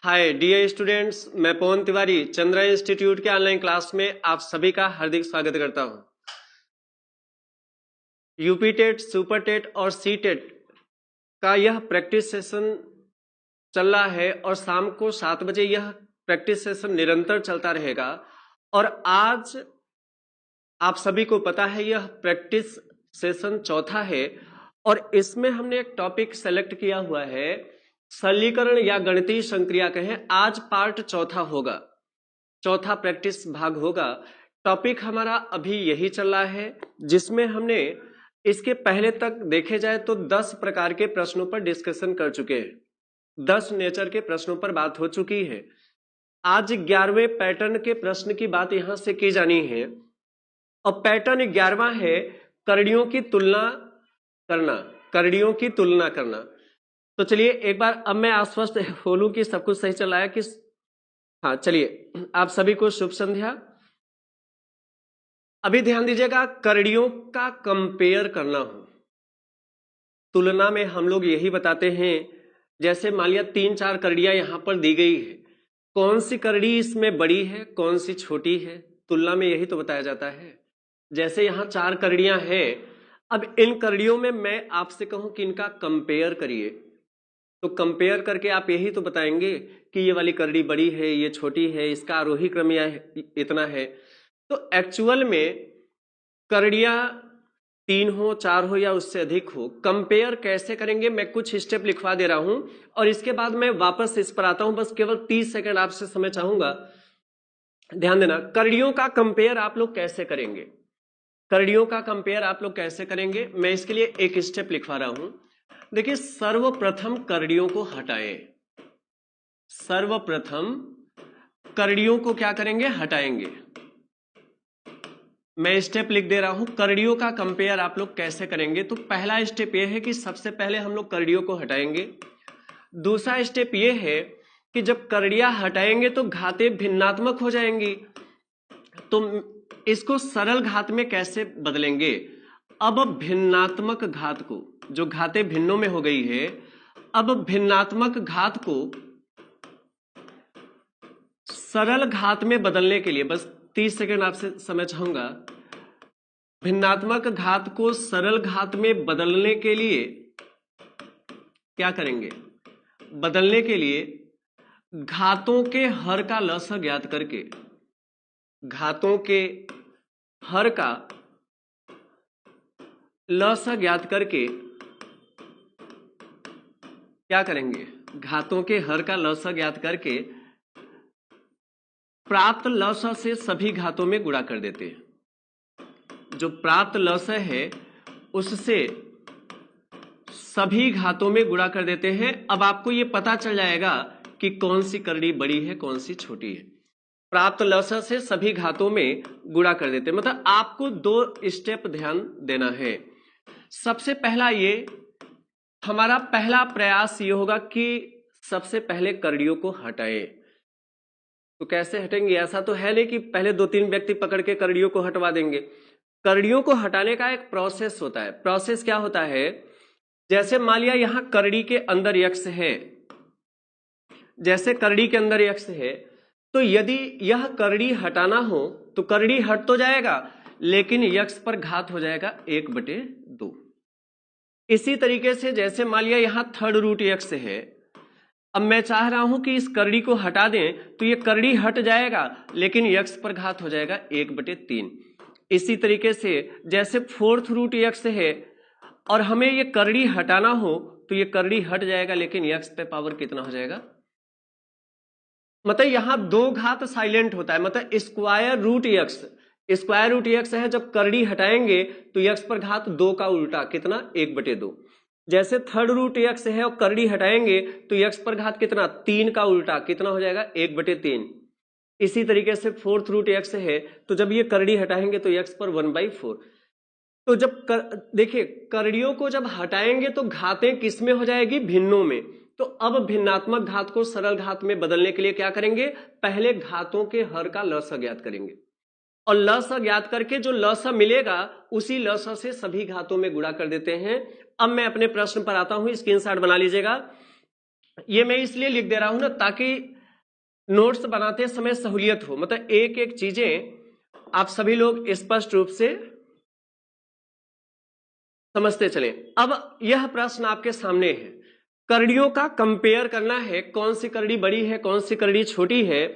Hi dear students, मैं पवन Tiwari Chandra institute के online class में आप सभी का हार्दिक स्वागत करता हूं। यूपी टेट, सुपर टेट और सी टेट का यह प्रैक्टिस सेशन चल रहा है और शाम को 7 बजे यह प्रैक्टिस सेशन निरंतर चलता रहेगा। और आज आप सभी को पता है यह प्रैक्टिस सेशन चौथा है और इसमें हमने एक टॉपिक सेलेक्ट किया हुआ है, सरलीकरण या गणितीय संक्रिया कहें। आज पार्ट चौथा होगा, चौथा प्रैक्टिस भाग होगा। टॉपिक हमारा अभी यही चल रहा है जिसमें हमने इसके पहले तक देखे जाए तो 10 प्रकार के प्रश्नों पर डिस्कशन कर चुके हैं। 10 नेचर के प्रश्नों पर बात हो चुकी है। आज 11वें पैटर्न के प्रश्न की बात यहां से की जानी है और पैटर्न 11वां है करणियों की तुलना करना, करणियों की तुलना करना। तो चलिए एक बार अब मैं आश्वस्त बोलूं कि सब कुछ सही चल रहा है कि हाँ। चलिए आप सभी को शुभ संध्या। अभी ध्यान दीजिएगा, करणियों का कंपेयर करना हो, तुलना में हम लोग यही बताते हैं। जैसे मान लिया 3-4 करणियां यहां पर दी गई है, कौन सी कड़ी इसमें बड़ी है कौन सी छोटी है, तुलना में यही तो बताया जाता है। जैसे यहां 4 करणियां हैं, अब इन करणियों में मैं आपसे कहूं कि इनका कंपेयर करिए, तो कंपेयर करके आप यही तो बताएंगे कि ये वाली करड़ी बड़ी है, ये छोटी है, इसका आरोही क्रम इतना है। तो एक्चुअल में करड़ियां 3 हो, 4 हो या उससे अधिक हो, कंपेयर कैसे करेंगे मैं कुछ स्टेप लिखवा दे रहा हूं और इसके बाद मैं वापस इस पर आता हूं। बस केवल 30 सेकंड आपसे समय चाहूंगा, ध्यान देना। करड़ियों का कंपेयर आप लोग कैसे करेंगे, करड़ियों का कंपेयर आप लोग कैसे करेंगे, मैं इसके लिए एक स्टेप लिखवा रहा हूं। देखिए, सर्वप्रथम करड़ियों को हटाएं। सर्वप्रथम करड़ियों को क्या करेंगे, हटाएंगे। मैं स्टेप लिख दे रहा हूं, करड़ियों का कंपेयर आप लोग कैसे करेंगे। तो पहला स्टेप यह है कि सबसे पहले हम लोग करड़ियों को हटाएंगे। दूसरा स्टेप यह है कि जब करड़ियां हटाएंगे तो घातें भिन्नात्मक हो जाएंगी, तो इसको सरल घात में कैसे बदलेंगे। अब भिन्नात्मक घात को, जो घातें भिन्नों में हो गई है, अब भिन्नात्मक घात को सरल घात में बदलने के लिए, बस 30 सेकंड आपसे समय चाहूंगा। भिन्नात्मक घात को सरल घात में बदलने के लिए क्या करेंगे, बदलने के लिए घातों के हर का लसाअ ज्ञात करके, घातों के हर का लसाअ ज्ञात करके क्या करेंगे, घातों के हर का लसाअ ज्ञात करके प्राप्त लसाअ से सभी घातों में गुणा कर देते हैं। जो प्राप्त लसाअ है उससे सभी घातों में गुणा कर देते हैं। अब आपको यह पता चल जाएगा कि कौन सी करड़ी बड़ी है कौन सी छोटी है। प्राप्त लसाअ से सभी घातों में गुणा कर देते हैं। मतलब आपको 2 स्टेप ध्यान देना है। सबसे पहला, ये हमारा पहला प्रयास ये होगा कि सबसे पहले करड़ियों को हटाएं। तो कैसे हटेंगे, ऐसा तो है नहीं कि पहले 2-3 व्यक्ति पकड़ के करड़ियों को हटवा देंगे। करड़ियों को हटाने का एक प्रोसेस होता है। प्रोसेस क्या होता है, जैसे मान लिया यहां करड़ी के अंदर यक्ष है, जैसे करड़ी के अंदर यक्ष है, तो यदि यह करड़ी हटाना हो तो करड़ी हट तो जाएगा लेकिन यक्ष पर घात हो जाएगा 1/2। इसी तरीके से जैसे मान लिया यहां थर्ड रूट यक्ष है, अब मैं चाह रहा हूं कि इस करड़ी को हटा दें तो ये करड़ी हट जाएगा लेकिन यक्ष पर घात हो जाएगा 1/3। इसी तरीके से जैसे फोर्थ रूट यक्ष है और हमें ये करड़ी हटाना हो तो ये करड़ी हट जाएगा लेकिन यक्ष पे पावर कितना हो जाएगा, मतलब यहां 2 घात साइलेंट होता है। मतलब स्क्वायर रूट यक्ष, स्क्वायर रूट यक्ष है, जब करड़ी हटाएंगे तो यक्ष पर घात 2 का उल्टा कितना, 1/2। जैसे थर्ड रूट यक्ष है और करड़ी हटाएंगे तो यक्ष पर घात कितना, 3 का उल्टा कितना हो जाएगा, 1/3। इसी तरीके से फोर्थ रूट यक्ष है, तो जब ये करड़ी हटाएंगे तो यक्ष पर 1/4। तो जब देखिए करड़ियों को जब हटाएंगे तो घातें किस में हो जाएगी, भिन्नों में। तो अब भिन्नात्मक घात को सरल घात में बदलने के लिए क्या करेंगे, पहले घातों के हर का लसाअ ज्ञात करेंगे और लसाअ ज्ञात करके जो लसाअ मिलेगा उसी लसाअ से सभी घातों में गुणा कर देते हैं। अब मैं अपने प्रश्न पर आता हूं, स्क्रीनशॉट बना लीजिएगा। ये मैं इसलिए लिख दे रहा हूं ना ताकि नोट्स बनाते समय सहूलियत हो, मतलब एक एक चीजें आप सभी लोग स्पष्ट रूप से समझते चलें। अब यह प्रश्न आपके सामने है, करड़ियों का कंपेयर करना है, कौन सी करड़ी बड़ी है कौन सी करड़ी छोटी है।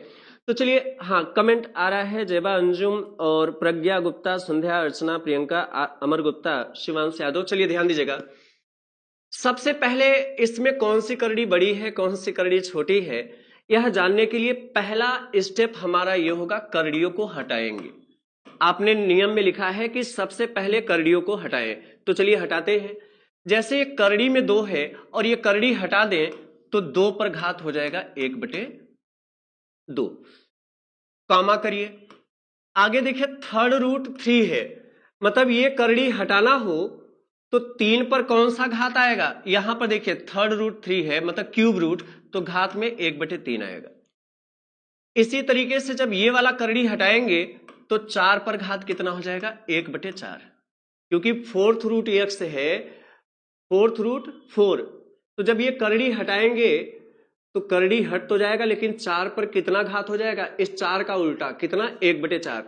तो चलिए, हाँ कमेंट आ रहा है, जयबा अंजुम और प्रज्ञा गुप्ता, संध्या, अर्चना, प्रियंका, अमर गुप्ता, शिवांश यादव। चलिए ध्यान दीजिएगा, सबसे पहले इसमें कौन सी करड़ी बड़ी है कौन सी करड़ी छोटी है, यह जानने के लिए पहला स्टेप हमारा यह होगा, करड़ियों को हटाएंगे। आपने नियम में लिखा है कि सबसे पहले करड़ियों को हटाएं, तो चलिए हटाते हैं। जैसे ये करड़ी में 2 है और ये करड़ी हटा दें तो 2 पर घात हो जाएगा 1/2, कॉमा करिए। आगे देखिए थर्ड रूट 3 है, मतलब ये करड़ी हटाना हो तो 3 पर कौन सा घात आएगा, यहां पर देखिए थर्ड रूट 3 है मतलब क्यूब रूट, तो घात में 1/3 आएगा। इसी तरीके से जब ये वाला करड़ी हटाएंगे तो 4 पर घात कितना हो जाएगा, 1/4, क्योंकि फोर्थ रूट x है, फोर्थ रूट 4, तो जब ये करड़ी हटाएंगे तो करड़ी हट तो जाएगा लेकिन 4 पर कितना घात हो जाएगा, इस 4 का उल्टा कितना, 1/4।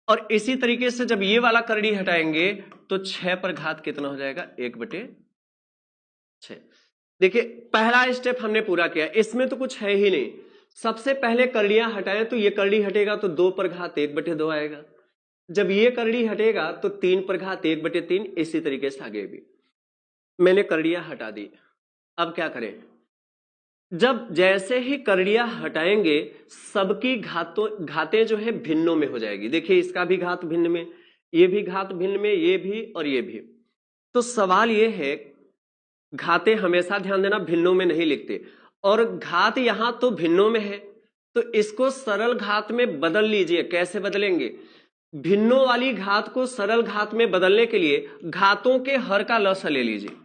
और इसी तरीके से जब ये वाला करड़ी हटाएंगे तो 6 पर घात कितना हो जाएगा, 1/6। देखिए पहला स्टेप हमने पूरा किया, इसमें तो कुछ है ही नहीं। सबसे पहले करड़ियां हटाएं तो ये करड़ी हटेगा तो 2 पर घात 1/2 आएगा, जब ये करड़ी हटेगा तो 3 पर घात 1/3, इसी तरीके से आगे भी। मैंने करड़ियां हटा दी, अब क्या करें, जब जैसे ही करड़ियां हटाएंगे सबकी घातें जो है भिन्नों में हो जाएगी। देखिए इसका भी घात भिन्न में, ये भी घात भिन्न में, ये भी और ये भी। तो सवाल ये है, घातें हमेशा ध्यान देना भिन्नों में नहीं लिखते, और घात यहां तो भिन्नों में है तो इसको सरल घात में बदल लीजिए। कैसे बदलेंगे, भिन्नों वाली घात को सरल घात में बदलने के लिए घातों के हर का लसा ले लीजिए।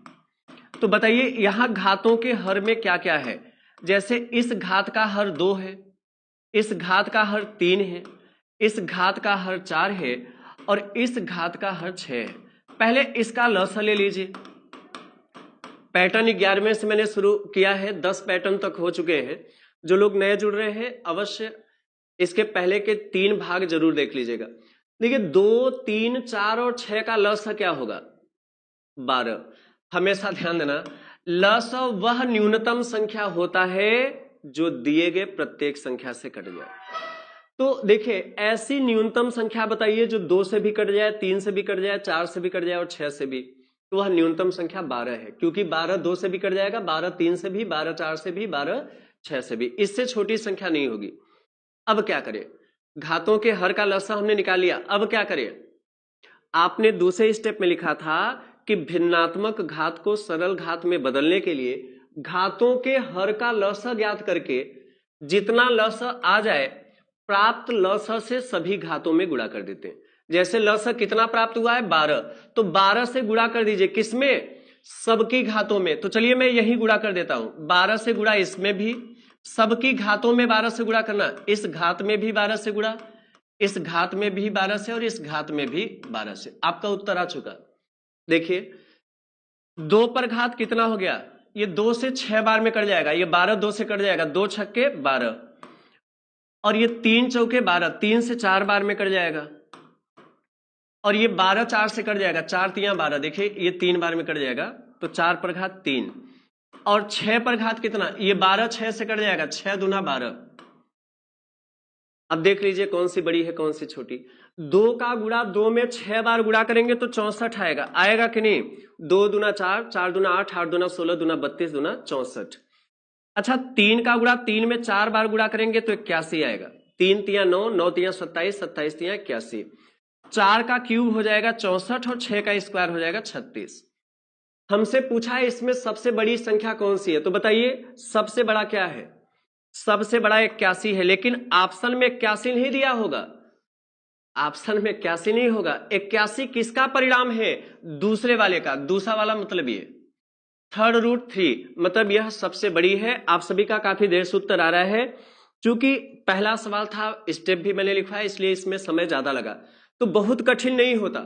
तो बताइए यहां घातों के हर में क्या क्या है, जैसे इस घात का हर 2 है, इस घात का हर 3 है, इस घात का हर 4 है और इस घात का हर 6 है। पहले इसका लसा ले लीजिए। पैटर्न 11वें से मैंने शुरू किया है, 10 पैटर्न तक हो चुके हैं। जो लोग नए जुड़ रहे हैं अवश्य इसके पहले के 3 भाग जरूर देख लीजिएगा। देखिए 2, 3, 4 और 6 का लसा क्या होगा, 12। हमेशा ध्यान देना, लसा वह न्यूनतम संख्या होता है जो दिए गए प्रत्येक संख्या से कट जाए। तो देखिए ऐसी न्यूनतम संख्या बताइए जो 2 से भी कट जाए, 3 से भी कट जाए, 4 से भी कट जाए और 6 से भी, तो वह न्यूनतम संख्या 12 है, क्योंकि 12 2 से भी कट जाएगा, 12 3 से भी, 12 4 से भी, 12 6 से भी, इससे छोटी संख्या नहीं होगी। अब क्या करें, घातों के हर का लसा हमने निकाल लिया, अब क्या करें, आपने दूसरे स्टेप में लिखा था कि भिन्नात्मक घात को सरल घात में बदलने के लिए घातों के हर का लसा ज्ञात करके जितना लसा आ जाए प्राप्त लसा से सभी घातों में गुणा कर देते हैं। जैसे लसा कितना प्राप्त हुआ है, 12, तो 12 से गुणा कर दीजिए, किसमें, सबकी घातों में। तो चलिए मैं यही गुणा कर देता हूं, 12 से गुणा इसमें भी, सबकी घातों में 12 से गुणा करना, इस घात में भी 12 से गुणा, इस घात में भी 12 से और इस घात में भी 12 से। आपका उत्तर आ चुका। देखिए 2 पर घात कितना हो गया, ये 2 से 6 बार में कट जाएगा, ये 12 2 से कट जाएगा, 2 छक्के 12, और ये 3 चौके 12, 3 से 4 बार में कट जाएगा, और ये 12 4 से कट जाएगा, 4 3 12, देखिए ये 3 बार में कट जाएगा, तो 4 पर घात 3, और 6 पर घात कितना, ये 12 6 से कट जाएगा, 6 दूना 12। अब देख लीजिए कौन सी बड़ी है कौन सी छोटी। 2 का गुणा 2 में 6 बार गुणा करेंगे तो 64 आएगा, आएगा कि नहीं, 2 दूना 4, 4 दूना 8, 8 दूना 16, दूना 32, दूना 64। अच्छा 3 का गुणा 3 में 4 बार गुणा करेंगे तो 81 आएगा, 3 तिया 9, 9 तिया 27, 27 तिया 81, 4 का क्यूब हो जाएगा 64 और 6 का स्क्वायर हो जाएगा 36। हमसे पूछा है इसमें सबसे बड़ी संख्या कौन सी है, तो बताइए सबसे बड़ा क्या है, सबसे बड़ा 81 है, लेकिन ऑप्शन में 81 नहीं दिया होगा, ऑप्शन में 81 नहीं होगा। 81 किसका परिणाम है, दूसरे वाले का, दूसरा वाला मतलब ये थर्ड रूट 3, मतलब यह सबसे बड़ी है। आप सभी का काफी देर से उत्तर आ रहा है, चूंकि पहला सवाल था, स्टेप भी मैंने लिखा है इसलिए इसमें समय ज्यादा लगा, तो बहुत कठिन नहीं होता,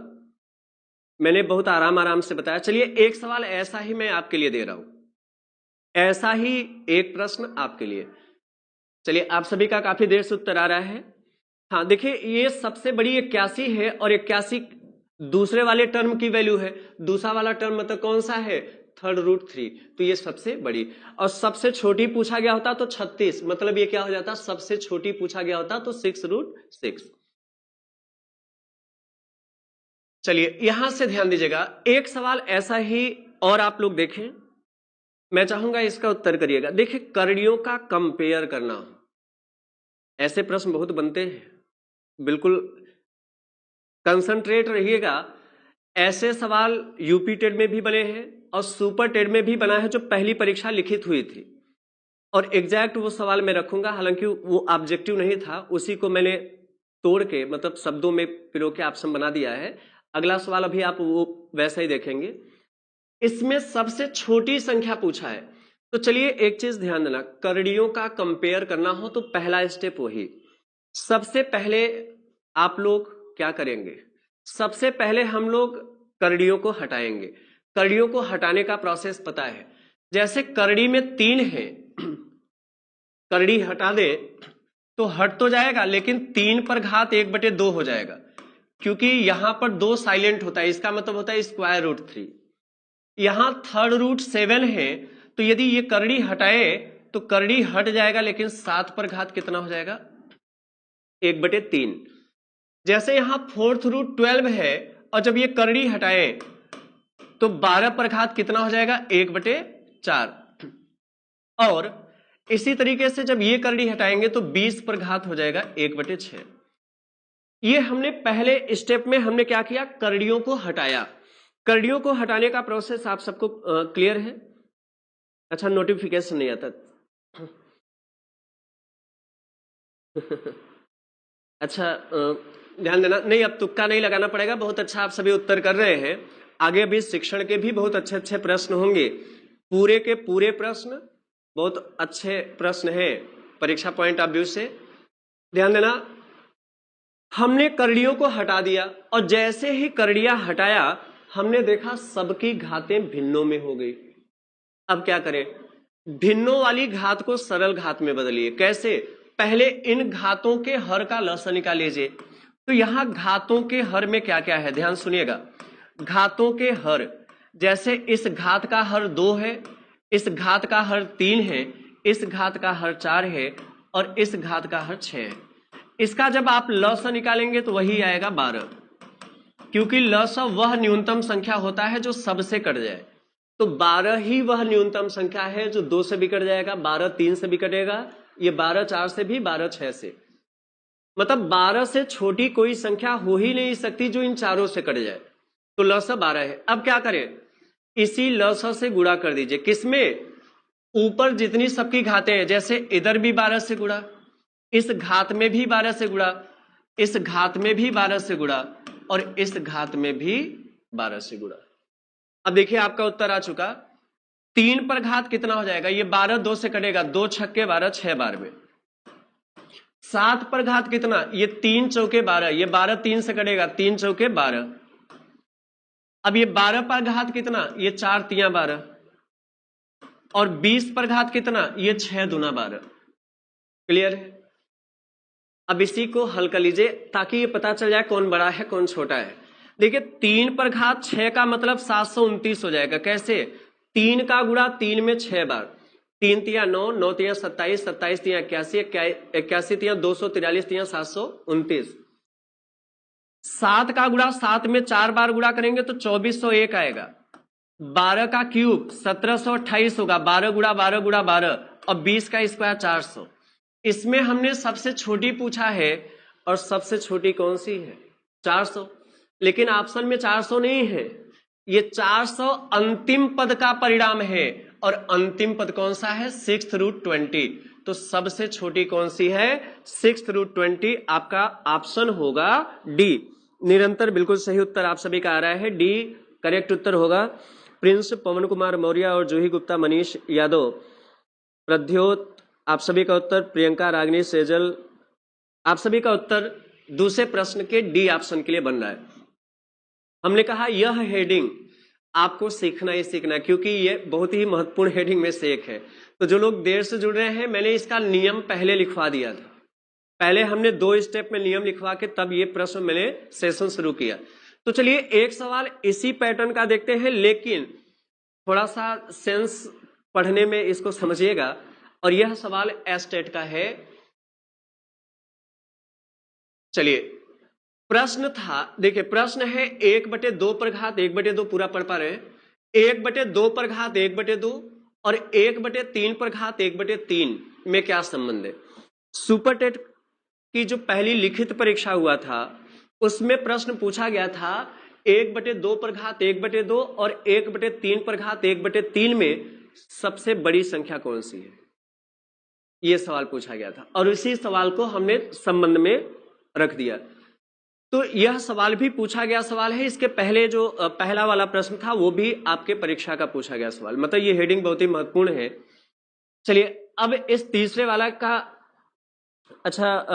मैंने बहुत आराम आराम से बताया। चलिए एक सवाल ऐसा ही मैं आपके लिए दे रहा हूं, ऐसा ही एक प्रश्न आपके लिए। चलिए, आप सभी का काफी देर से उत्तर आ रहा है। हाँ देखिए, ये सबसे बड़ी 81 है और 81 दूसरे वाले टर्म की वैल्यू है। दूसरा वाला टर्म मतलब कौन सा है? थर्ड रूट 3, तो ये सबसे बड़ी। और सबसे छोटी पूछा गया होता तो 36, मतलब ये क्या हो जाता? सबसे छोटी पूछा गया होता तो 6 रूट 6। चलिए, यहां से ध्यान दीजिएगा, एक सवाल ऐसा ही और आप लोग देखें, मैं चाहूंगा इसका उत्तर करिएगा। देखिए, करणियों का कंपेयर करना, ऐसे प्रश्न बहुत बनते हैं, बिल्कुल कंसंट्रेट रहिएगा। ऐसे सवाल यूपी टेट में भी बने हैं और सुपर टेट में भी बना है, जो पहली परीक्षा लिखित हुई थी। और एग्जैक्ट वो सवाल मैं रखूंगा, हालांकि वो ऑब्जेक्टिव नहीं था, उसी को मैंने तोड़ के मतलब शब्दों में पिरो के ऑप्शन बना दिया है। अगला सवाल अभी आप वो वैसा ही देखेंगे। इसमें सबसे छोटी संख्या पूछा है, तो चलिए एक चीज ध्यान देना, करणियों का कंपेयर करना हो तो पहला स्टेप वही। सबसे पहले आप लोग क्या करेंगे? सबसे पहले हम लोग करणियों को हटाएंगे। करणियों को हटाने का प्रोसेस पता है, जैसे करणी में 3 है, करणी हटा दे तो हट तो जाएगा, लेकिन 3 पर घात 1/2 हो जाएगा, क्योंकि यहां पर 2 साइलेंट होता है, इसका मतलब होता है स्क्वायर रूट 3। यहां थर्ड रूट 7 है, तो यदि ये करणी हटाए तो करणी हट जाएगा, लेकिन 7 पर घात कितना हो जाएगा? 1/3। जैसे यहां फोर्थ रूट 12 है, और जब ये करणी हटाए तो 12 पर घात कितना हो जाएगा? 1/4। और इसी तरीके से जब ये करणी हटाएंगे तो 20 पर घात हो जाएगा 1/6। ये हमने पहले स्टेप में हमने क्या किया? करणियों को हटाया। करणियों को हटाने का प्रोसेस आप सबको क्लियर है? अच्छा, नोटिफिकेशन नहीं आता। अच्छा, ध्यान देना, नहीं अब तुक्का नहीं लगाना पड़ेगा। बहुत अच्छा, आप सभी उत्तर कर रहे हैं। आगे भी शिक्षण के भी बहुत अच्छे अच्छे प्रश्न होंगे, पूरे के पूरे प्रश्न बहुत अच्छे प्रश्न हैं परीक्षा पॉइंट ऑफ व्यू से। ध्यान देना, हमने करणियों को हटा दिया और जैसे ही करणियां हटाया हमने देखा सबकी घातें भिन्नों में हो गई। अब क्या करें? भिन्नों वाली घात को सरल घात में बदलिए। कैसे? पहले इन घातों के हर का लसाअ निकाल लीजिए। तो यहां घातों के हर में क्या क्या है, ध्यान सुनिएगा। घातों के हर, जैसे इस घात का हर 2 है, इस घात का हर 3 है, इस घात का हर 4 है और इस घात का हर 6 है। इसका जब आप लसाअ निकालेंगे तो वही आएगा 12, क्योंकि लसाअ वह न्यूनतम संख्या होता है जो सबसे कट जाए। तो 12 ही वह न्यूनतम संख्या है जो 2 से भी कट जाएगा, 12 3 से भी कटेगा, ये 12 4 से भी, 12 6 से, मतलब 12 से छोटी कोई संख्या हो ही नहीं सकती जो इन चारों से कट जाए। तो लसाअ 12 है। अब क्या करें? इसी लसाअ से गुणा कर दीजिए। किसमें? ऊपर जितनी सबकी घातें हैं, जैसे इधर भी 12 से गुणा, इस घात में भी 12 से गुणा, इस घात में भी 12 से गुणा और इस घात में भी 12 से गुणा। अब देखिए आपका उत्तर आ चुका। 3 पर घात कितना हो जाएगा? ये 12 2 से कटेगा, 2 छक्के 12, 6 बार में। 7 पर घात कितना? ये 3 चौके 12, ये 12 3 से कटेगा, 3 चौके 12। अब ये 12 पर घात कितना? ये 4 तियां 12 और 20 पर घात कितना? ये 6 दूना 12। क्लियर है? अब इसी को हल कर लीजिए ताकि ये पता चल जाए कौन बड़ा है कौन छोटा है। देखिए, 3 पर घात 6 का मतलब 729 हो जाएगा। कैसे? 3 का गुणा 3 में 6 बार, 3 तिया 9, 9 तिया 27, 27 तिया 81, 81 तिया 243, तिया 729। 7 का गुणा 7 में 4 बार गुणा करेंगे तो 2401 आएगा। 12 का क्यूब 1728 होगा, 12 गुणा 12 गुणा 12 और 20 का स्क्वायर 400। इसमें हमने सबसे छोटी पूछा है और सबसे छोटी कौन सी है? 400। लेकिन ऑप्शन में 400 नहीं है, ये 400 अंतिम पद का परिणाम है और अंतिम पद कौन सा है? 6 रूट 20। तो सबसे छोटी कौन सी है? 6 रूट 20। आपका ऑप्शन होगा डी। निरंतर बिल्कुल सही उत्तर आप सभी का आ रहा है, डी करेक्ट उत्तर होगा। प्रिंस, पवन कुमार मौर्य और जूही गुप्ता, मनीष यादव, प्रद्योत, आप सभी का उत्तर, प्रियंका, रागिनी, सेजल, आप सभी का उत्तर दूसरे प्रश्न के डी ऑप्शन के लिए बन रहा है। हमने कहा यह हेडिंग आपको सीखना ही सीखना है, क्योंकि ये बहुत ही महत्वपूर्ण हेडिंग में से एक है। तो जो लोग देर से जुड़ रहे हैं, मैंने इसका नियम पहले लिखवा दिया था। पहले हमने 2 स्टेप में नियम लिखवा के तब ये प्रश्न मैंने सेशन शुरू किया। तो चलिए एक सवाल इसी पैटर्न का देखते हैं, लेकिन थोड़ा सा सेंस पढ़ने में इसको समझिएगा। और यह सवाल एस्टेट का है। चलिए प्रश्न था, देखिए प्रश्न है 1/2 पर घात 1/2 पूरा पढ़ पा रहे हैं। 1/2 पर घात 1/2 और 1/3 पर घात 1/3 में क्या संबंध है। सुपरटेट की जो पहली लिखित परीक्षा हुआ था उसमें प्रश्न पूछा गया था 1/2 पर घात 1/2 और 1/3 पर घात 1/3 में सबसे बड़ी संख्या कौन सी है, यह सवाल पूछा गया था। और इसी सवाल को हमने संबंध में रख दिया। तो यह सवाल भी पूछा गया सवाल है। इसके पहले जो पहला वाला प्रश्न था वो भी आपके परीक्षा का पूछा गया सवाल, मतलब ये हेडिंग बहुत ही महत्वपूर्ण है। चलिए अब इस तीसरे वाला का, अच्छा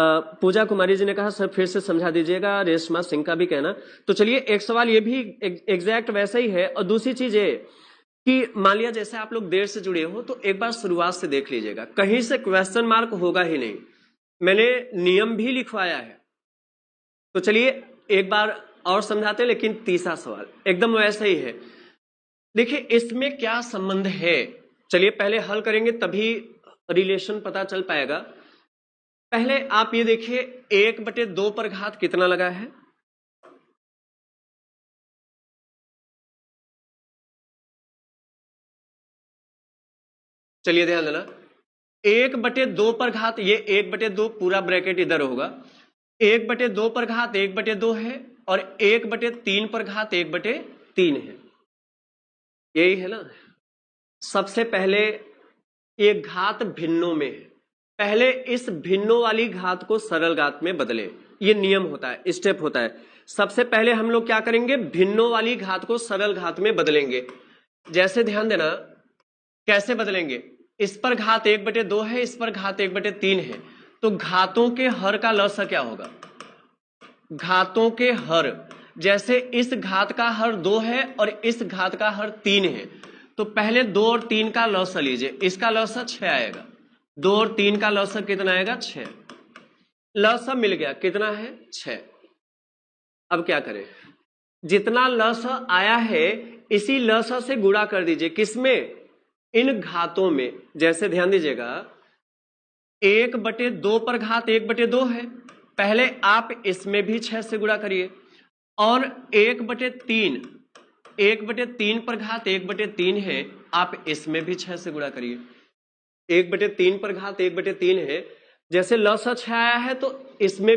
पूजा कुमारी जी ने कहा सर फिर से समझा दीजिएगा, रेशमा सिंह का भी कहना। तो चलिए एक सवाल ये भी एग्जैक्ट वैसा ही है। और दूसरी चीज है कि मान लिया जैसे आप लोग देर से जुड़े हो तो एक बार शुरुआत से देख लीजिएगा, कहीं से क्वेश्चन मार्क होगा ही नहीं। मैंने नियम भी लिखवाया है। तो चलिए एक बार और समझाते हैं, लेकिन तीसरा सवाल एकदम वैसा ही है। देखिए इसमें क्या संबंध है, चलिए पहले हल करेंगे तभी रिलेशन पता चल पाएगा। पहले आप ये देखिए 1/2 पर घात कितना लगा है, चलिए ध्यान देना। 1/2 पर घात, ये 1/2 पूरा ब्रैकेट इधर होगा। 1/2 पर घात 1/2 है और 1/3 पर घात 1/3 है, यही है ना। सबसे पहले ये घात भिन्नों में है, पहले इस भिन्नों वाली घात को सरल घात में बदले, ये नियम होता है, स्टेप होता है। सबसे पहले हम लोग क्या करेंगे, भिन्नों वाली घात को सरल घात में बदलेंगे। जैसे ध्यान देना कैसे बदलेंगे, इस पर घात 1/2 है, इस पर घात 1/3 है, तो घातों के हर का लसा क्या होगा, घातों के हर। जैसे इस घात का हर 2 है और इस घात का हर 3 है, तो पहले 2 और 3 का लौसा लीजिए, इसका लौसा 6 आएगा। 2 और 3 का लौसा कितना आएगा, 6। लौसा मिल गया, कितना है, 6। अब क्या करें, जितना लौसा आया है इसी लौसा से गुणा कर दीजिए, किसमें, इन घातों में। जैसे ध्यान दीजिएगा 1/2 पर घात 1/2 है, पहले आप इसमें भी 6 से गुणा करिए। और 1/3 पर घात 1/3 है, आप इसमें भी 6 से गुणा करिए। 1/3 पर घात 1/3 है, जैसे लौसा 6 आया है तो इसमें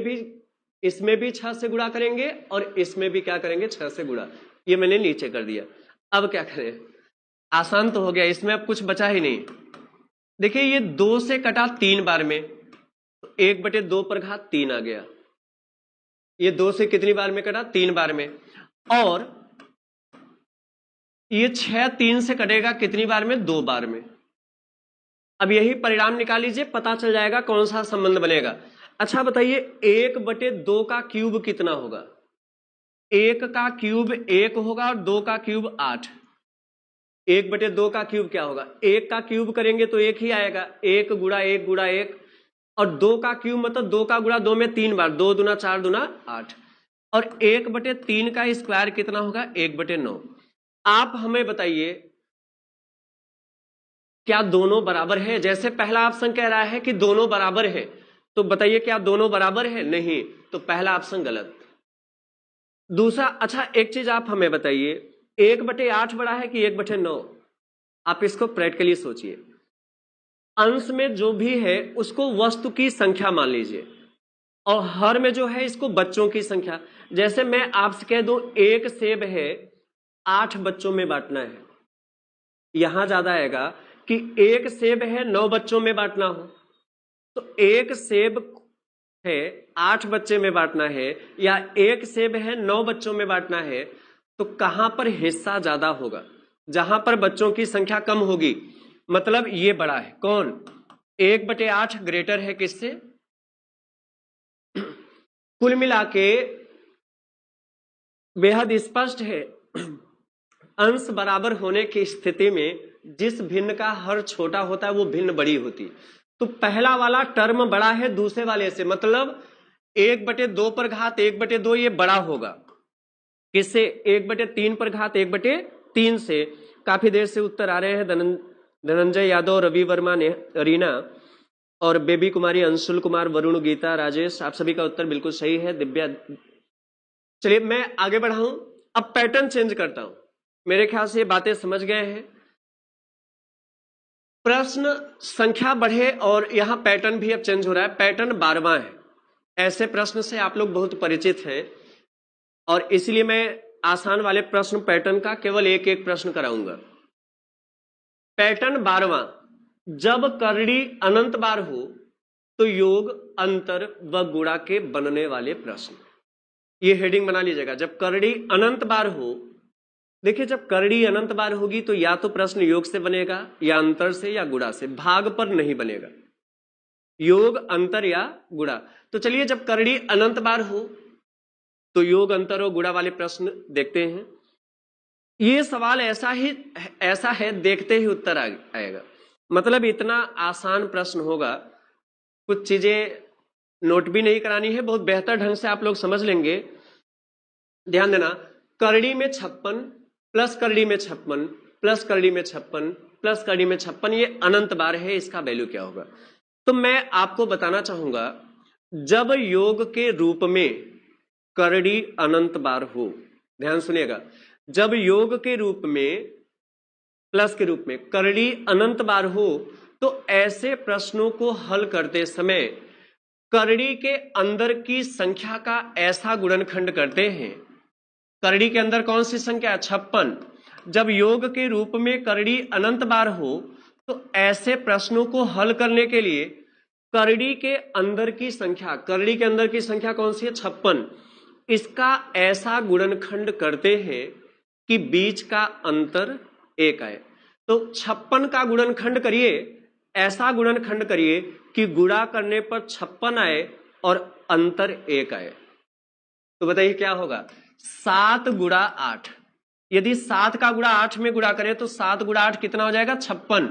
भी 6 से गुणा करेंगे और इसमें भी क्या करेंगे, 6 से गुणा। ये मैंने नीचे कर दिया। अब क्या करें, आसान तो हो गया, इसमें अब कुछ बचा ही नहीं। देखिए ये 2 से कटा 3 बार में, 1/2 पर घात 3 आ गया। ये 2 से कितनी बार में कटा, 3 बार में। और ये 6 3 से कटेगा कितनी बार में, 2 बार में। अब यही परिणाम निकाल लीजिए, पता चल जाएगा कौन सा संबंध बनेगा। अच्छा बताइए 1/2 का क्यूब कितना होगा, 1 का क्यूब 1 होगा और 2 का क्यूब 8। 1/2 का क्यूब क्या होगा, 1 का क्यूब करेंगे तो 1 ही आएगा, 1 गुणा 1 गुणा 1। और 2 का क्यूब मतलब 2 का गुणा 2 में 3 बार, 2 दूना 4 दूना 8। और 1/3 का स्क्वायर कितना होगा, 1/9। आप हमें बताइए क्या दोनों बराबर है। जैसे पहला ऑप्शन कह रहा है कि दोनों बराबर है, तो बताइए क्या दोनों बराबर है, नहीं, तो पहला ऑप्शन गलत। दूसरा, अच्छा एक चीज आप हमें बताइए 1/8 बड़ा है कि 1/9, आप इसको प्रैक्टिकली सोचिए। अंश में जो भी है उसको वस्तु की संख्या मान लीजिए और हर में जो है इसको बच्चों की संख्या। जैसे मैं आपसे कह दूं 1 सेब है, 8 बच्चों में बांटना है, यहां ज्यादा आएगा कि 1 सेब है 9 बच्चों में बांटना हो। तो 1 सेब है 8 बच्चे में बांटना है या 1 सेब है 9 बच्चों में बांटना है, तो कहां पर हिस्सा ज्यादा होगा, जहां पर बच्चों की संख्या कम होगी, मतलब ये बड़ा है। कौन, 1/8 ग्रेटर है किससे। कुल मिला के बेहद स्पष्ट है, अंश बराबर होने की स्थिति में जिस भिन्न का हर छोटा होता है वो भिन्न बड़ी होती। तो पहला वाला टर्म बड़ा है दूसरे वाले से, मतलब 1/2 पर घात 1/2 ये बड़ा होगा किससे? 1/3 पर घात 1/3 से। काफी देर से उत्तर आ रहे हैं। धनंजय यादव, रवि वर्मा ने, रीना और बेबी कुमारी, अंशुल कुमार, वरुण, गीता, राजेश, आप सभी का उत्तर बिल्कुल सही है। दिव्या, चलिए मैं आगे बढ़ाऊं। अब पैटर्न चेंज करता हूं। मेरे ख्याल से ये बातें समझ गए हैं। प्रश्न संख्या बढ़े और यहां पैटर्न भी अब चेंज हो रहा है। पैटर्न 12वां है। ऐसे प्रश्न से आप लोग बहुत परिचित हैं और इसलिए मैं आसान वाले प्रश्न पैटर्न का केवल एक एक प्रश्न कराऊंगा। पैटर्न 12वां, जब करड़ी अनंत बार हो तो योग, अंतर व गुणा के बनने वाले प्रश्न। ये हेडिंग बना लीजिएगा। जब करड़ी अनंत बार हो, देखिए जब करड़ी अनंत बार होगी तो या तो प्रश्न योग से बनेगा या अंतर से या गुणा से, भाग पर नहीं बनेगा। योग, अंतर या गुणा। तो चलिए जब करड़ी अनंत बार हो तो योग, अंतर और गुणा वाले प्रश्न देखते हैं। ये सवाल ऐसा है देखते ही उत्तर आएगा। मतलब इतना आसान प्रश्न होगा, कुछ चीजें नोट भी नहीं करानी है, बहुत बेहतर ढंग से आप लोग समझ लेंगे। ध्यान देना, करड़ी में 56 प्लस करड़ी में 56 प्लस करड़ी में 56 प्लस करड़ी में 56, ये अनंत बार है। इसका वैल्यू क्या होगा? तो मैं आपको बताना चाहूंगा, जब योग के रूप में करड़ी अनंत बार हो, ध्यान सुनिएगा, जब योग के रूप में, प्लस के रूप में करड़ी अनंत बार हो तो ऐसे प्रश्नों को हल करते समय करड़ी के अंदर की संख्या का ऐसा गुणनखंड करते हैं। करड़ी के अंदर कौन सी संख्या? 56। जब योग के रूप में करड़ी अनंत बार हो तो ऐसे प्रश्नों को हल करने के लिए करड़ी के अंदर की संख्या, करड़ी के अंदर की संख्या कौन सी है? 56। इसका ऐसा गुणनखंड करते हैं कि बीच का अंतर 1 आए। तो 56 का गुणनखंड करिए, ऐसा गुणनखंड करिए कि गुणा करने पर 56 आए और अंतर 1 आए। तो बताइए क्या होगा? 7 गुणा 8। यदि 7 का गुणा 8 में गुणा करें तो 7 गुणा 8 कितना हो जाएगा? 56।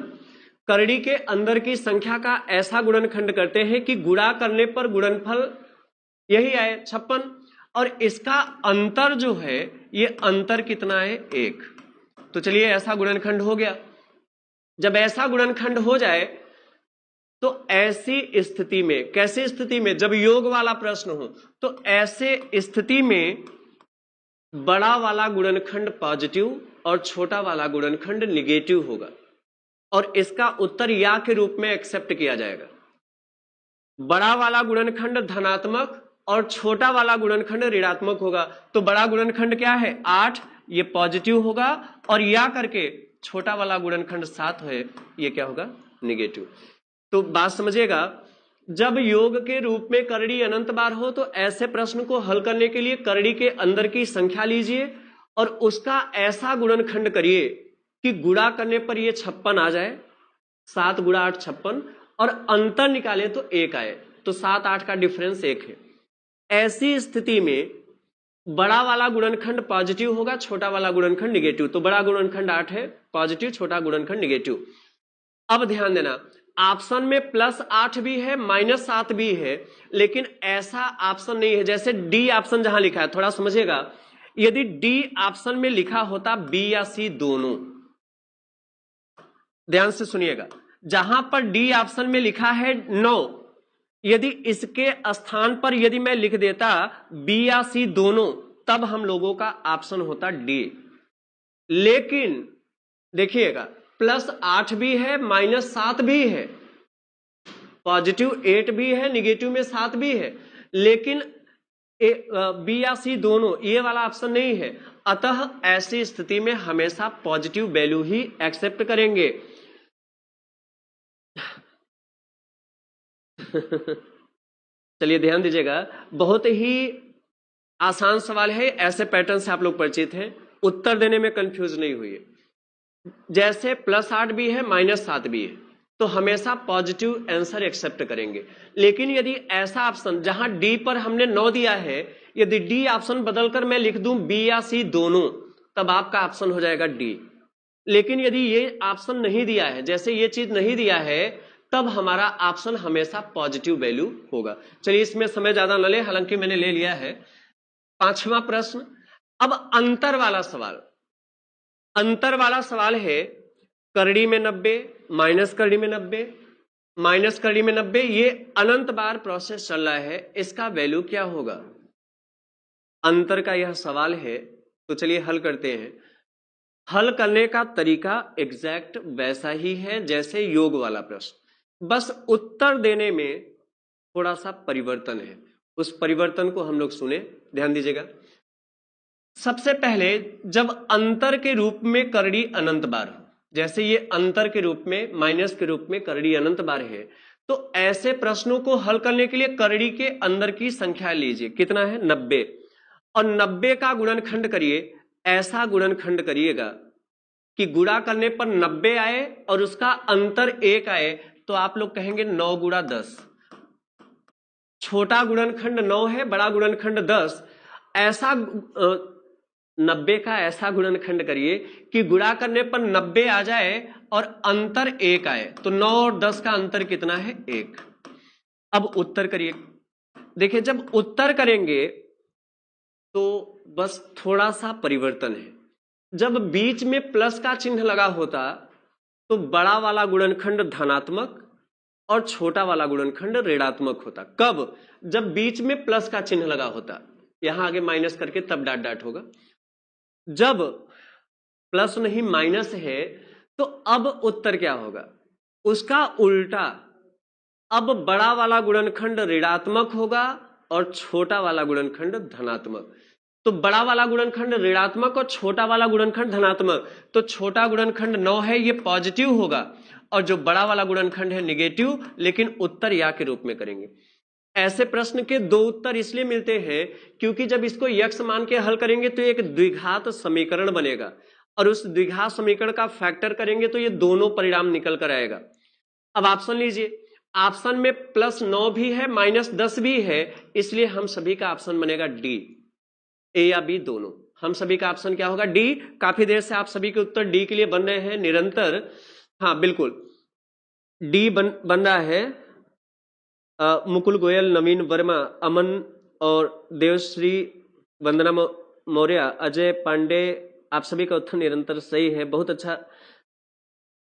करड़ी के अंदर की संख्या का ऐसा गुणनखंड करते हैं कि गुणा करने पर गुणनफल यही आए, 56। और इसका अंतर जो है, ये अंतर कितना है? 1। तो चलिए ऐसा गुणनखंड हो गया। जब ऐसा गुणनखंड हो जाए तो ऐसी स्थिति में, कैसी स्थिति में? जब योग वाला प्रश्न हो तो ऐसे स्थिति में बड़ा वाला गुणनखंड पॉजिटिव और छोटा वाला गुणनखंड निगेटिव होगा और इसका उत्तर या के रूप में एक्सेप्ट किया जाएगा। बड़ा वाला गुणनखंड धनात्मक और छोटा वाला गुणनखंड ऋणात्मक होगा। तो बड़ा गुणनखंड क्या है? 8, ये पॉजिटिव होगा, और या करके छोटा वाला गुणनखंड 7 है, ये क्या होगा? निगेटिव। तो बात समझिएगा, जब योग के रूप में करड़ी अनंत बार हो तो ऐसे प्रश्न को हल करने के लिए करड़ी के अंदर की संख्या लीजिए और उसका ऐसा गुणनखंड करिए कि गुणा करने पर ये 56 आ जाए। 7 गुणा 8 56, और अंतर निकाले तो 1 आए। तो 7 8 का डिफरेंस 1 है। ऐसी स्थिति में बड़ा वाला गुणनखंड पॉजिटिव होगा, छोटा वाला गुणनखंड निगेटिव। तो बड़ा गुणनखंड 8 है पॉजिटिव, छोटा गुणनखंड निगेटिव। अब ध्यान देना, ऑप्शन में +8 भी है, -7 भी है, लेकिन ऐसा ऑप्शन नहीं है। जैसे डी ऑप्शन जहां लिखा है, थोड़ा समझिएगा, यदि डी ऑप्शन में लिखा होता बी या सी दोनों, ध्यान से सुनिएगा, जहां पर डी ऑप्शन में लिखा है 9, यदि इसके स्थान पर यदि मैं लिख देता बी या सी दोनों, तब हम लोगों का ऑप्शन होता डी। लेकिन देखिएगा, +8 भी है, -7 भी है, +8 भी है, निगेटिव में 7 भी है, लेकिन बी या सी दोनों, ये वाला ऑप्शन नहीं है। अतः ऐसी स्थिति में हमेशा पॉजिटिव वैल्यू ही एक्सेप्ट करेंगे। चलिए ध्यान दीजिएगा, बहुत ही आसान सवाल है। ऐसे पैटर्न से आप लोग परिचित हैं, उत्तर देने में कंफ्यूज नहीं हुई है। जैसे +8 भी है, -7 भी है, तो हमेशा पॉजिटिव आंसर एक्सेप्ट करेंगे। लेकिन यदि ऐसा ऑप्शन जहां डी पर हमने 9 दिया है, यदि डी ऑप्शन बदलकर मैं लिख दूं बी या सी दोनों, तब आपका ऑप्शन हो जाएगा डी। लेकिन यदि ये ऑप्शन नहीं दिया है, जैसे ये चीज नहीं दिया है, तब हमारा ऑप्शन हमेशा पॉजिटिव वैल्यू होगा। चलिए इसमें समय ज्यादा न ले, हालांकि मैंने ले लिया है। 5वां प्रश्न, अब अंतर वाला सवाल। अंतर वाला सवाल है करड़ी में 90, माइनस करड़ी में 90, माइनस करड़ी में 90, ये अनंत बार प्रोसेस चल रहा है, इसका वैल्यू क्या होगा? अंतर का यह सवाल है। तो चलिए हल करते हैं। हल करने का तरीका एग्जैक्ट वैसा ही है जैसे योग वाला प्रश्न, बस उत्तर देने में थोड़ा सा परिवर्तन है। उस परिवर्तन को हम लोग सुने, ध्यान दीजिएगा। सबसे पहले जब अंतर के रूप में करड़ी अनंत बार हो, जैसे ये अंतर के रूप में, माइनस के रूप में करड़ी अनंत बार है, तो ऐसे प्रश्नों को हल करने के लिए करड़ी के अंदर की संख्या लीजिए, कितना है? 90, और 90 का गुणनखंड करिए। ऐसा गुणनखंड करिएगा कि गुणा करने पर 90 आए और उसका अंतर 1 आए, तो आप लोग कहेंगे 9 गुणा 10। छोटा गुणनखंड 9 है, बड़ा गुणनखंड 10। ऐसा 90 का ऐसा गुणनखंड करिए कि गुणा करने पर 90 आ जाए और अंतर 1 आए, तो 9 और 10 का अंतर कितना है? 1। अब उत्तर करिए। देखिए जब उत्तर करेंगे तो बस थोड़ा सा परिवर्तन है। जब बीच में प्लस का चिन्ह लगा होता तो बड़ा वाला गुणनखंड धनात्मक और छोटा वाला गुणनखंड ऋणात्मक होता। कब? जब बीच में प्लस का चिन्ह लगा होता, यहां आगे माइनस करके तब डॉट डॉट होगा। जब प्लस नहीं माइनस है, तो अब उत्तर क्या होगा? उसका उल्टा, अब बड़ा वाला गुणनखंड ऋणात्मक होगा और छोटा वाला गुणनखंड धनात्मक। तो बड़ा वाला गुणनखंड ऋणात्मक और छोटा वाला गुणनखंड धनात्मक, तो छोटा गुणनखंड 9 है, ये पॉजिटिव होगा, और जो बड़ा वाला गुणनखंड है निगेटिव, लेकिन उत्तर या के रूप में करेंगे। ऐसे प्रश्न के 2 उत्तर इसलिए मिलते हैं क्योंकि जब इसको यक्ष मान के हल करेंगे तो एक द्विघात समीकरण बनेगा, और उस द्विघात समीकरण का फैक्टर करेंगे तो ये दोनों परिणाम निकल कर आएगा। अब ऑप्शन लीजिए। ऑप्शन में +9 भी है, -10 भी है, इसलिए हम सभी का ऑप्शन बनेगा डी। ए या बी दोनों, हम सभी का ऑप्शन क्या होगा? डी। काफी देर से आप सभी के उत्तर डी के लिए बन रहे हैं निरंतर। हाँ बिल्कुल, डी बन रहा है। मुकुल गोयल, नवीन वर्मा, अमन और देवश्री, वंदना मौर्य, अजय पांडे, आप सभी का उत्तर निरंतर सही है। बहुत अच्छा।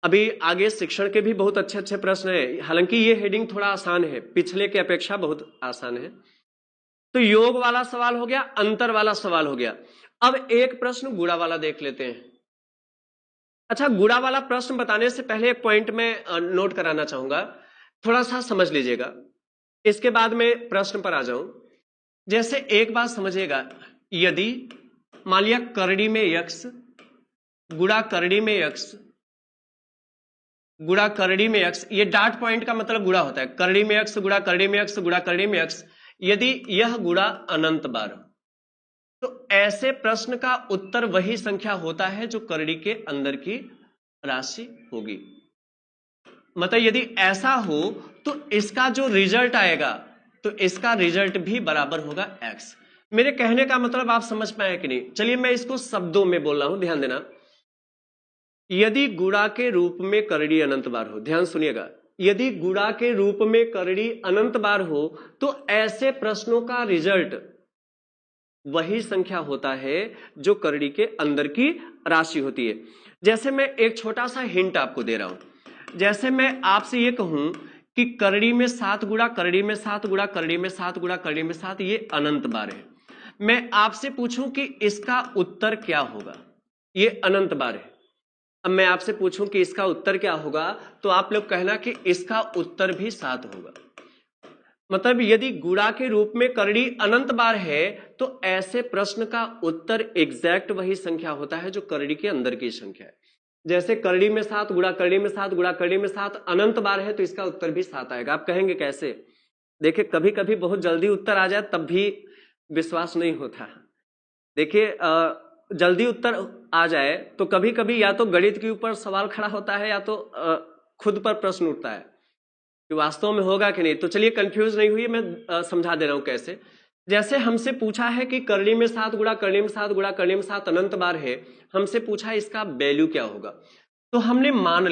अभी आगे शिक्षण के भी बहुत अच्छे अच्छे प्रश्न है, हालांकि ये हेडिंग थोड़ा आसान है, पिछले के अपेक्षा बहुत आसान है। तो योग वाला सवाल हो गया, अंतर वाला सवाल हो गया। अब एक प्रश्न गुणा वाला देख लेते हैं। अच्छा, गुणा वाला प्रश्न बताने से पहले एक पॉइंट में नोट कराना चाहूंगा, थोड़ा सा समझ लीजिएगा, इसके बाद में प्रश्न पर आ जाऊं। जैसे एक बात समझिएगा, यदि मान लिया करड़ी में यक्ष गुणा करड़ी में यक्ष गुणा करड़ी में यक्ष, ये डॉट पॉइंट का मतलब गुणा होता है। करड़ी में यक्ष गुणा करड़ी में यक्ष गुणा करड़ी में यक्ष, यदि यह गुणा अनंत बार हो तो ऐसे प्रश्न का उत्तर वही संख्या होता है जो करड़ी के अंदर की राशि होगी। मतलब यदि ऐसा हो तो इसका जो रिजल्ट आएगा तो इसका रिजल्ट भी बराबर होगा x। मेरे कहने का मतलब आप समझ पाए कि नहीं? चलिए मैं इसको शब्दों में बोल रहा हूं, ध्यान देना। यदि गुणा के रूप में करड़ी अनंत बार हो, ध्यान सुनिएगा, यदि गुणा के रूप में करड़ी अनंत बार हो तो ऐसे प्रश्नों का रिजल्ट वही संख्या होता है जो करड़ी के अंदर की राशि होती है। जैसे मैं एक छोटा सा हिंट आपको दे रहा हूं। जैसे मैं आपसे ये कहूं कि करड़ी में 7 गुणा करड़ी में 7 गुणा करड़ी में 7 गुणा करड़ी में 7, ये अनंत बार है। मैं आपसे पूछूं कि इसका उत्तर क्या होगा, ये अनंत बार है। अब मैं आपसे पूछूं कि इसका उत्तर क्या होगा, तो आप लोग कहना कि इसका उत्तर भी 7 होगा। मतलब यदि गुणा के रूप में करड़ी अनंत बार है तो ऐसे प्रश्न का उत्तर एग्जैक्ट वही संख्या होता है जो करड़ी के अंदर की संख्या है। जैसे करड़ी में 7 गुणा करड़ी में 7 गुणा करड़ी में 7 अनंत बार है तो इसका उत्तर भी 7 आएगा। आप कहेंगे कैसे? देखिए कभी कभी बहुत जल्दी उत्तर आ जाए तब भी विश्वास नहीं होता। देखिए जल्दी उत्तर आ जाए तो कभी कभी या तो गणित के ऊपर सवाल खड़ा होता है या तो खुद पर प्रश्न उठता है कि वास्तव में होगा कि नहीं। तो चलिए कंफ्यूज नहीं हुई, मैं समझा दे रहा हूं कैसे। जैसे हमसे पूछा है कि करड़ी में 7 गुणा करड़ी में 7 गुणा करड़ी में 7 अनंत बार है, हमसे पूछा इसका वैल्यू क्या होगा। तो हमने मान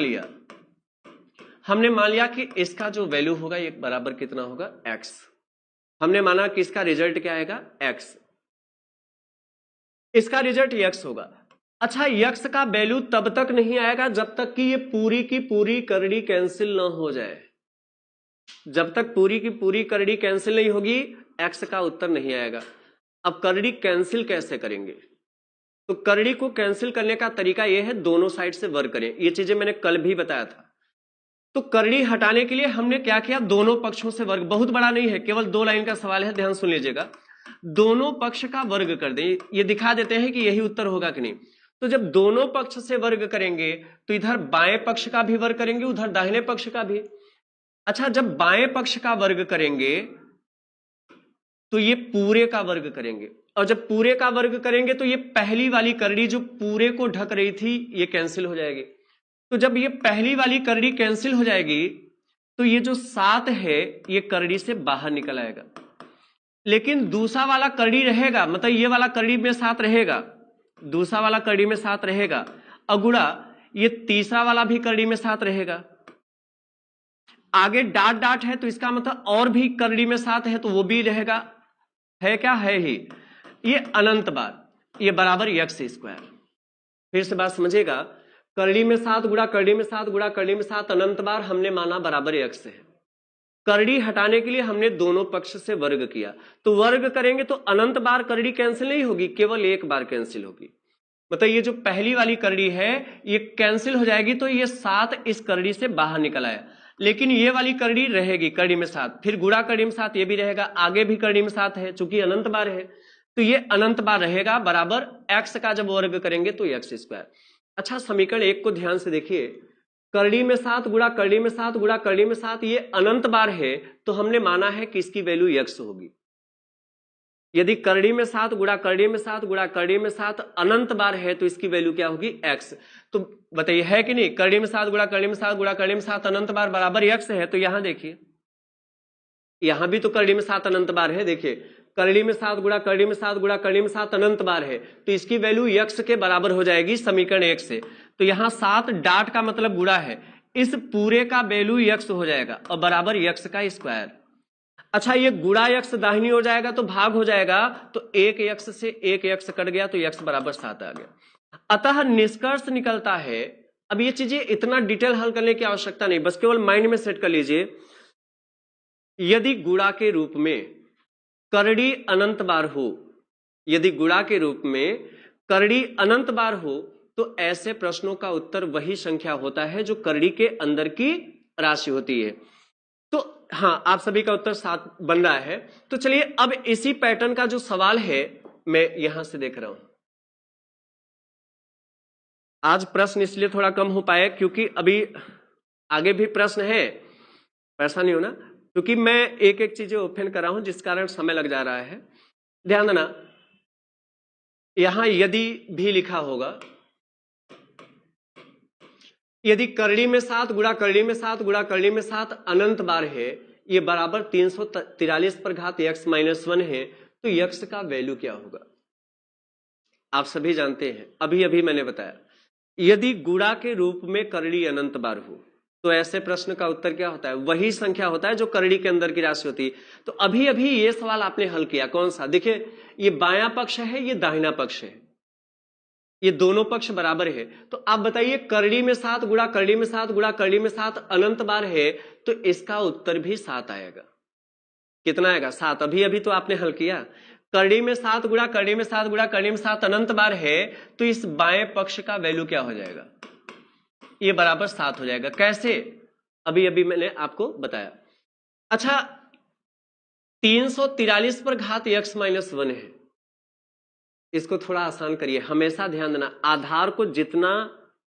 लिया कि इसका जो वैल्यू होगा ये बराबर कितना होगा, x। हमने माना कि इसका रिजल्ट क्या आएगा, x। इसका रिजल्ट x होगा। अच्छा, x का वैल्यू तब तक नहीं आएगा जब तक कि ये पूरी की पूरी करड़ी कैंसिल ना हो जाए। जब तक पूरी की पूरी करड़ी कैंसिल नहीं होगी x का उत्तर नहीं आएगा। अब करड़ी कैंसिल कैसे करेंगे, तो करड़ी को कैंसिल करने का तरीका यह है दोनों साइड से वर्ग करें। ये चीजें मैंने कल भी बताया था। तो करड़ी हटाने के लिए हमने क्या किया, दोनों पक्षों से वर्ग, बहुत बड़ा नहीं है, केवल 2 लाइन का सवाल है, ध्यान सुन लीजिएगा। दोनों पक्ष का वर्ग कर दें, ये दिखा देते हैं कि यही उत्तर होगा कि नहीं। तो जब दोनों पक्ष से वर्ग करेंगे तो इधर बाएं पक्ष का भी वर्ग करेंगे, उधर दाहिने पक्ष का भी। अच्छा, जब बाएं पक्ष का वर्ग करेंगे तो ये पूरे का वर्ग करेंगे, और जब पूरे का वर्ग करेंगे तो ये पहली वाली करड़ी जो पूरे को ढक रही थी ये कैंसिल हो जाएगी। तो जब ये पहली वाली करड़ी कैंसिल हो जाएगी तो ये जो 7 है ये करड़ी से बाहर निकल आएगा, लेकिन दूसरा वाला करड़ी रहेगा, मतलब ये वाला करड़ी में 7 रहेगा, दूसरा वाला करड़ी में 7 रहेगा, अगुड़ा ये तीसरा वाला भी करड़ी में 7 रहेगा। आगे डाट डाट है तो इसका मतलब और भी करड़ी में 7 है तो वो भी रहेगा, है क्या, है ही। ये अनंत बार, ये बराबर x²। फिर से बात समझिएगा, करड़ी में 7 गुणा करड़ी में 7 गुणा करड़ी में 7 अनंत बार हमने माना बराबर x है। करड़ी हटाने के लिए हमने दोनों पक्ष से वर्ग किया, तो वर्ग करेंगे तो अनंत बार करड़ी कैंसिल नहीं होगी, केवल एक बार कैंसिल होगी। मतलब ये जो पहली वाली करड़ी है ये कैंसिल हो जाएगी, तो ये 7 इस करड़ी से बाहर निकल आया, लेकिन ये वाली करड़ी रहेगी करड़ी में 7, फिर गुणा करड़ी में 7 ये भी रहेगा, आगे भी करड़ी में 7 है, चूंकि अनंत बार है तो ये अनंत बार रहेगा बराबर x का जब वर्ग करेंगे तो x²। अच्छा, समीकरण 1 को ध्यान से देखिए, करड़ी में 7 गुणा करड़ी में 7 गुणा करड़ी में 7 ये अनंत बार है, तो हमने माना है कि इसकी वैल्यू x होगी। यदि करड़ी में 7 गुणा करड़ी में 7 गुणा करड़ी में 7 अनंत बार है तो इसकी वैल्यू क्या होगी, x। तो बताइए है कि नहीं, करड़ी में 7 गुणा करड़ी में 7 गुणा करड़ी में 7 अनंत बार बराबर x है। तो यहां देखिए, यहां भी तो करड़ी में 7 अनंत बार है, देखिए करड़ी में 7 गुणा करड़ी में 7 गुणा करड़ी में 7 अनंत बार है, तो इसकी वैल्यू x के बराबर हो जाएगी समीकरण 1 से। तो यहां 7 डाट का मतलब गुणा है, इस पूरे का वैल्यू x हो जाएगा और बराबर x²। अच्छा, ये गुणा x दाहिनी हो जाएगा तो भाग हो जाएगा, तो 1x से 1x कट गया तो x बराबर 7 आ गया। अतः निष्कर्ष निकलता है, अब ये चीजें इतना डिटेल हल करने की आवश्यकता नहीं, बस केवल माइंड में सेट कर लीजिए। यदि गुणा के रूप में करड़ी अनंत बार हो, यदि गुणा के रूप में करड़ी अनंत बार हो तो ऐसे प्रश्नों का उत्तर वही संख्या होता है जो करड़ी के अंदर की राशि होती है। तो हाँ, आप सभी का उत्तर 7 बन रहा है। तो चलिए अब इसी पैटर्न का जो सवाल है मैं यहां से देख रहा हूं। आज प्रश्न इसलिए थोड़ा कम हो पाया क्योंकि अभी आगे भी प्रश्न है, ऐसा नहीं होना, क्योंकि मैं एक एक चीजें ओपन कर रहा हूं जिस कारण समय लग जा रहा है। ध्यान देना, यहां यदि भी लिखा होगा, यदि करड़ी में 7 गुणा करड़ी में 7 गुणा करड़ी में 7 अनंत बार है, ये बराबर 343 पर घात x-1 है, तो x का वैल्यू क्या होगा आप सभी जानते हैं, अभी अभी मैंने बताया। यदि गुणा के रूप में करड़ी अनंत बार हो तो ऐसे प्रश्न का उत्तर क्या होता है, वही संख्या होता है जो करड़ी के अंदर की राशि होती है। तो अभी अभी ये सवाल आपने हल किया, कौन सा, देखिए ये बायां पक्ष है, ये दाहिना पक्ष है, ये दोनों पक्ष बराबर है। तो आप बताइए करड़ी में 7 गुणा करड़ी में 7 गुणा करड़ी में 7 अनंत बार है, तो इसका उत्तर भी 7 आएगा। कितना आएगा, 7। अभी अभी तो आपने हल किया, करड़ी में 7 गुणा करड़ी में 7 गुणा करड़ी में 7 अनंत बार है, तो इस बाएं पक्ष का वैल्यू क्या हो जाएगा, ये बराबर 7 हो जाएगा। कैसे, अभी अभी मैंने आपको बताया। अच्छा, 343 पर घात x-1 है, इसको थोड़ा आसान करिए। हमेशा ध्यान देना, आधार को जितना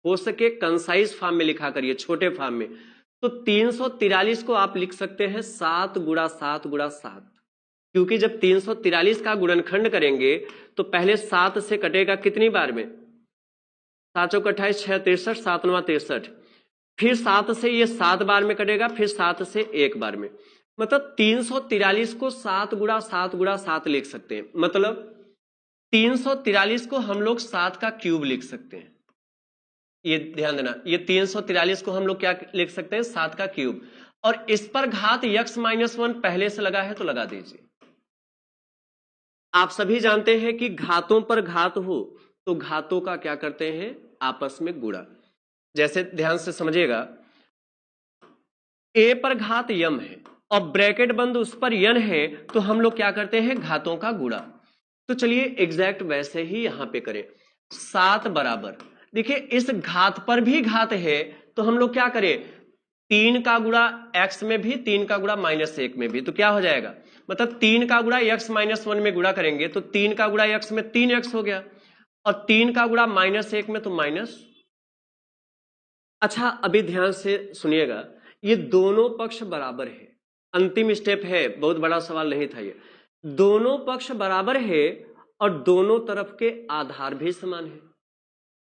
हो सके कंसाइज फॉर्म में लिखा करिए, छोटे फॉर्म में। तो 343 को आप लिख सकते हैं 7 गुणा 7 गुणा 7, क्योंकि जब 343 का गुणनखंड करेंगे तो पहले 7 से कटेगा कितनी बार में, 7 चौक 28, 6 63, 7 9 63, फिर 7 से ये 7 बार में कटेगा, फिर 7 से 1 बार में। मतलब 343 को 7 गुणा 7 गुणा 7 लिख सकते हैं। मतलब 343 को हम लोग 7 का क्यूब लिख सकते हैं। ये ध्यान देना, ये 343 को हम लोग क्या लिख सकते हैं, 7 का क्यूब। और इस पर घात x-1 पहले से लगा है तो लगा दीजिए। आप सभी जानते हैं कि घातों पर घात हो तो घातों का क्या करते हैं, आपस में गुणा। जैसे ध्यान से समझिएगा, a पर घात यम है और ब्रैकेट बंद उस पर यन है, तो हम लोग क्या करते हैं, घातों का गुणा। तो चलिए एग्जैक्ट वैसे ही यहां पे करें। 7 बराबर, देखिए इस घात पर भी घात है तो हम लोग क्या करें, 3 का गुणा x में भी, 3 का गुणा -1 में भी, तो क्या हो जाएगा, मतलब 3 का गुणा x-1 में गुणा करेंगे तो 3 का गुणा x में 3x हो गया, और 3 का गुणा -1 में तो माइनस। अच्छा अभी ध्यान से सुनिएगा, ये दोनों पक्ष बराबर है। अंतिम स्टेप है, बहुत बड़ा सवाल नहीं था ये। दोनों पक्ष बराबर है और दोनों तरफ के आधार भी समान है।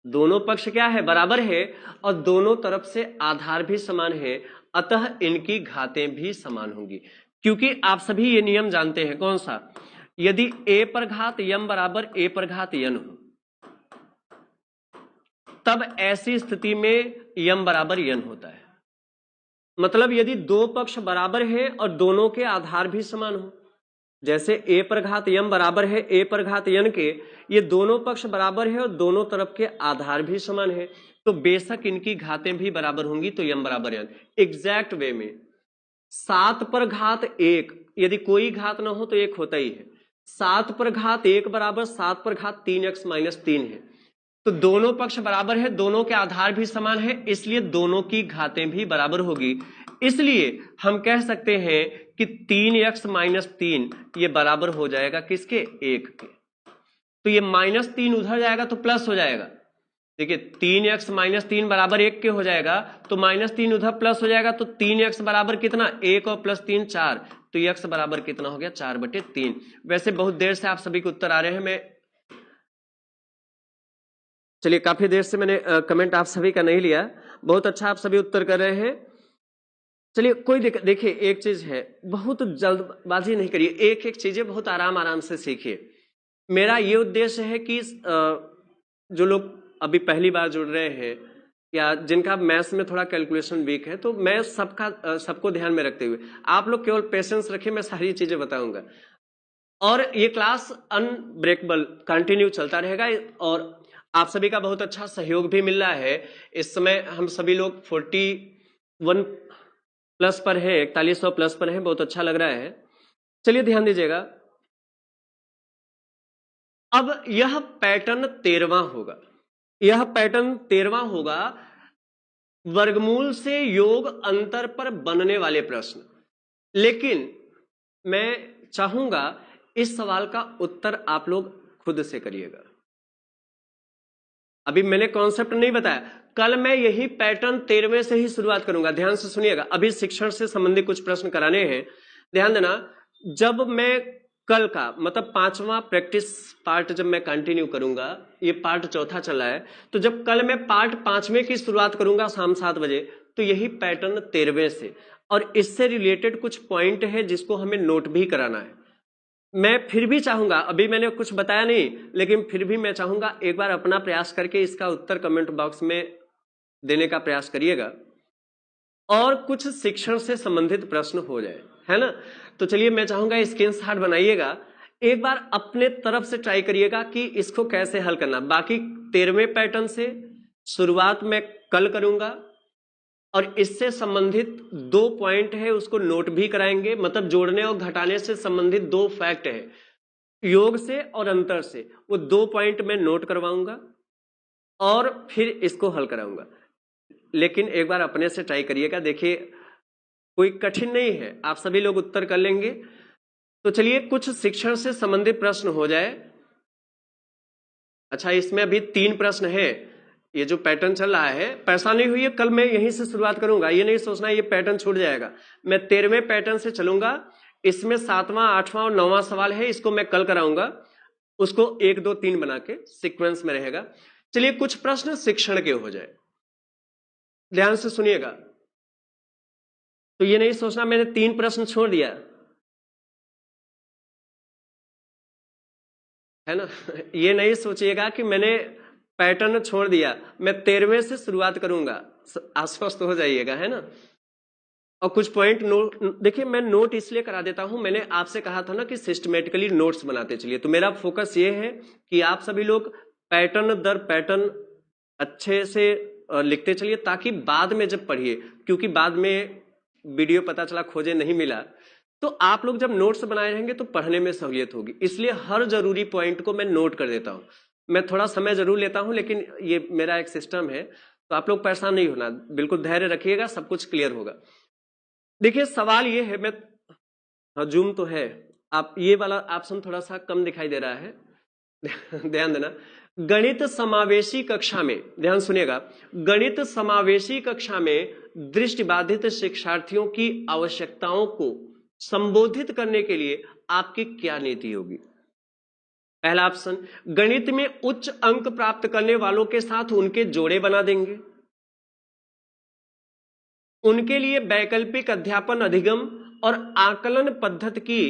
दोनों पक्ष क्या है, बराबर है, और दोनों तरफ से आधार भी समान है, अतः इनकी घातें भी समान होंगी। क्योंकि आप सभी ये नियम जानते हैं, कौन सा, यदि a पर घात यम बराबर a पर घात यन हो, तब ऐसी स्थिति में यम बराबर यन होता है। मतलब यदि दो पक्ष बराबर है और दोनों के आधार भी समान हो, जैसे a पर घात यम बराबर है a पर घात यन के, ये दोनों पक्ष बराबर है और दोनों तरफ के आधार भी समान है, तो बेशक इनकी घातें भी बराबर होंगी, तो यम बराबर यन। एग्जैक्ट वे में 7 पर घात 1, यदि कोई घात ना हो तो 1 होता ही है। 7 पर घात 1 बराबर 7 पर घात 3x - 3 है, तो दोनों पक्ष बराबर है, दोनों के आधार भी समान है, इसलिए दोनों की घातें भी बराबर होगी। इसलिए हम कह सकते हैं कि 3x - 3 ये बराबर हो जाएगा किसके, 1 के। तो ये -3 उधर जाएगा तो प्लस हो जाएगा। देखिए 3x - 3 बराबर 1 के हो जाएगा, तो -3 उधर प्लस हो जाएगा, तो 3x बराबर कितना, 1 और +3 4, तो x बराबर कितना हो गया, 4/3। वैसे बहुत देर से आप सभी को उत्तर आ रहे हैं, मैं चलिए काफी देर से मैंने कमेंट आप सभी का नहीं लिया, बहुत अच्छा आप सभी उत्तर कर रहे हैं। चलिए कोई देखिए एक चीज है, बहुत जल्दबाजी नहीं करिए, एक एक चीजें बहुत आराम आराम से सीखिए। मेरा ये उद्देश्य है कि जो लोग अभी पहली बार जुड़ रहे हैं या जिनका मैथ्स में थोड़ा कैलकुलेशन वीक है, तो मैं सबको ध्यान में रखते हुए आप लोग केवल पेशेंस रखिए, मैं सारी चीजें बताऊंगा। और ये क्लास अनब्रेकेबल कंटिन्यू चलता रहेगा, और आप सभी का बहुत अच्छा सहयोग भी मिल रहा है। इस समय हम सभी लोग 41+ पर है, 4100+ पर है, बहुत अच्छा लग रहा है। चलिए ध्यान दीजिएगा, अब यह पैटर्न 13वां होगा, यह पैटर्न 13वां होगा, वर्गमूल से योग अंतर पर बनने वाले प्रश्न। लेकिन मैं चाहूंगा इस सवाल का उत्तर आप लोग खुद से करिएगा। अभी मैंने कॉन्सेप्ट नहीं बताया, कल मैं यही पैटर्न 13वें से ही शुरुआत करूंगा। ध्यान से सुनिएगा, अभी शिक्षण से संबंधित कुछ प्रश्न कराने हैं, ध्यान देना। जब मैं कल का मतलब 5वां प्रैक्टिस पार्ट जब मैं कंटिन्यू करूंगा, ये पार्ट चौथा चला है, तो जब कल मैं पार्ट 5वें की शुरुआत करूंगा शाम 7 बजे, तो यही पैटर्न 13वें से, और इससे रिलेटेड कुछ पॉइंट है जिसको हमें नोट भी कराना है। मैं फिर भी चाहूंगा, अभी मैंने कुछ बताया नहीं, लेकिन फिर भी मैं चाहूंगा एक बार अपना प्रयास करके इसका उत्तर कमेंट बॉक्स में देने का प्रयास करिएगा, और कुछ शिक्षण से संबंधित प्रश्न हो जाए, है ना। तो चलिए मैं चाहूंगा स्क्रीनशॉट बनाइएगा, एक बार अपने तरफ से ट्राई करिएगा कि इसको कैसे हल करना। बाकी 13वें पैटर्न से शुरुआत मैं कल करूंगा, और इससे संबंधित 2 पॉइंट है उसको नोट भी कराएंगे, मतलब जोड़ने और घटाने से संबंधित 2 फैक्ट है, योग से और अंतर से, वो 2 पॉइंट मैं नोट करवाऊंगा और फिर इसको हल कराऊंगा। लेकिन एक बार अपने से ट्राई करिएगा, देखिए कोई कठिन नहीं है, आप सभी लोग उत्तर कर लेंगे। तो चलिए कुछ शिक्षण से संबंधित प्रश्न हो जाए। अच्छा इसमें अभी 3 प्रश्न है, ये जो पैटर्न चल रहा है परेशानी हुई है, कल मैं यहीं से शुरुआत करूंगा, ये नहीं सोचना ये पैटर्न छूट जाएगा। मैं 13वें पैटर्न से चलूंगा, इसमें 7वां 8वां और 9वां सवाल है, इसको मैं कल कराऊंगा, उसको 1 2 3 बना के सीक्वेंस में रहेगा। चलिए कुछ प्रश्न शिक्षण के हो जाए, ध्यान से सुनिएगा। तो ये नहीं सोचना मैंने 3 प्रश्न छोड़ दिया, है ना। ये नहीं सोचिएगा कि मैंने पैटर्न छोड़ दिया, मैं 13वें से शुरुआत करूंगा, आश्वस्त हो जाइएगा, है ना। और कुछ पॉइंट नोट देखिए, मैं नोट इसलिए करा देता हूं, मैंने आपसे कहा था ना कि सिस्टमेटिकली नोट्स बनाते चलिए, तो मेरा फोकस ये है कि आप सभी लोग पैटर्न दर पैटर्न अच्छे से लिखते चलिए, ताकि बाद में जब पढ़िए, क्योंकि बाद में वीडियो पता चला खोजे नहीं मिला, तो आप लोग जब नोट्स बनाए रहेंगे तो पढ़ने में सहूलियत होगी। इसलिए हर जरूरी पॉइंट को मैं नोट कर देता हूं। मैं थोड़ा समय जरूर लेता हूं, लेकिन ये मेरा एक सिस्टम है, तो आप लोग परेशान नहीं होना, बिल्कुल धैर्य रखिएगा, सब कुछ क्लियर होगा। देखिए सवाल ये है, मैं हाँ जूम तो है, आप ये वाला ऑप्शन थोड़ा सा कम दिखाई दे रहा है ध्यान देना। गणित समावेशी कक्षा में, ध्यान सुनिएगा, गणित समावेशी कक्षा में दृष्टिबाधित शिक्षार्थियों की आवश्यकताओं को संबोधित करने के लिए आपकी क्या नीति होगी। पहला ऑप्शन, गणित में उच्च अंक प्राप्त करने वालों के साथ उनके जोड़े बना देंगे, उनके लिए वैकल्पिक अध्यापन अधिगम और आकलन पद्धति की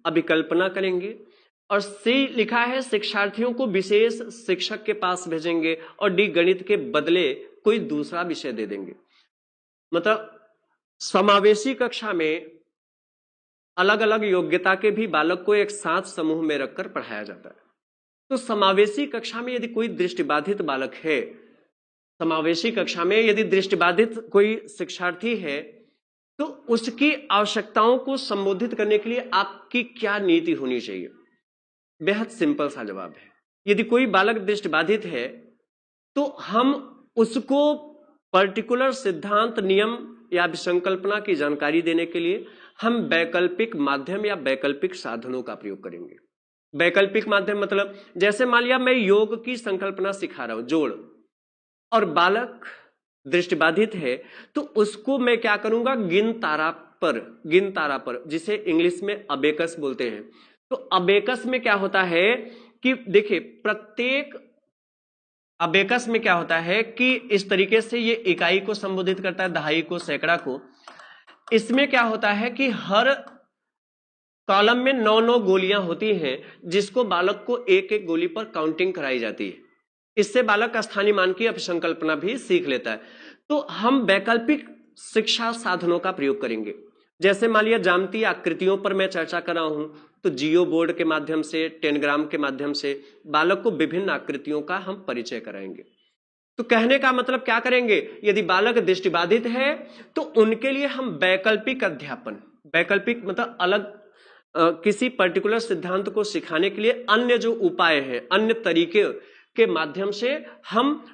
अभिकल्पना करेंगे, और सी लिखा है शिक्षार्थियों को विशेष शिक्षक के पास भेजेंगे, और डी गणित के बदले कोई दूसरा विषय दे देंगे। मतलब समावेशी कक्षा में अलग अलग योग्यता के भी बालक को एक साथ समूह में रखकर पढ़ाया जाता है। तो समावेशी कक्षा में यदि कोई दृष्टिबाधित बालक है, समावेशी कक्षा में यदि दृष्टिबाधित कोई शिक्षार्थी है, तो उसकी आवश्यकताओं को संबोधित करने के लिए आपकी क्या नीति होनी चाहिए। बेहद सिंपल सा जवाब है, यदि कोई बालक दृष्टिबाधित है तो हम उसको पर्टिकुलर सिद्धांत, नियम या विसंकल्पना की जानकारी देने के लिए हम वैकल्पिक माध्यम या वैकल्पिक साधनों का प्रयोग करेंगे। वैकल्पिक माध्यम मतलब, जैसे मान लिया मैं योग की संकल्पना सिखा रहा हूं, जोड़, और बालक दृष्टिबाधित है, तो उसको मैं क्या करूंगा, गिन तारा पर, जिसे इंग्लिश में अबेकस बोलते हैं। तो अबेकस में क्या होता है कि देखिए, प्रत्येक अबेकस में क्या होता है कि इस तरीके से ये इकाई को संबोधित करता है, दहाई को, सैकड़ा को। इसमें क्या होता है कि हर कॉलम में 9-9 गोलियां होती हैं, जिसको बालक को एक एक गोली पर काउंटिंग कराई जाती है। इससे बालक स्थानीय मान की अभिसंकल्पना भी सीख लेता है। तो हम वैकल्पिक शिक्षा साधनों का प्रयोग करेंगे। जैसे मान लिया ज्यामितीय आकृतियों पर मैं चर्चा कर रहा हूं, तो जियो बोर्ड के माध्यम से, टेनग्राम के माध्यम से बालक को विभिन्न आकृतियों का हम परिचय कराएंगे। तो कहने का मतलब क्या करेंगे, यदि बालक दृष्टिबाधित है तो उनके लिए हम वैकल्पिक अध्यापन, वैकल्पिक मतलब अलग किसी पर्टिकुलर सिद्धांत को सिखाने के लिए अन्य जो उपाय है, अन्य तरीके के माध्यम से हम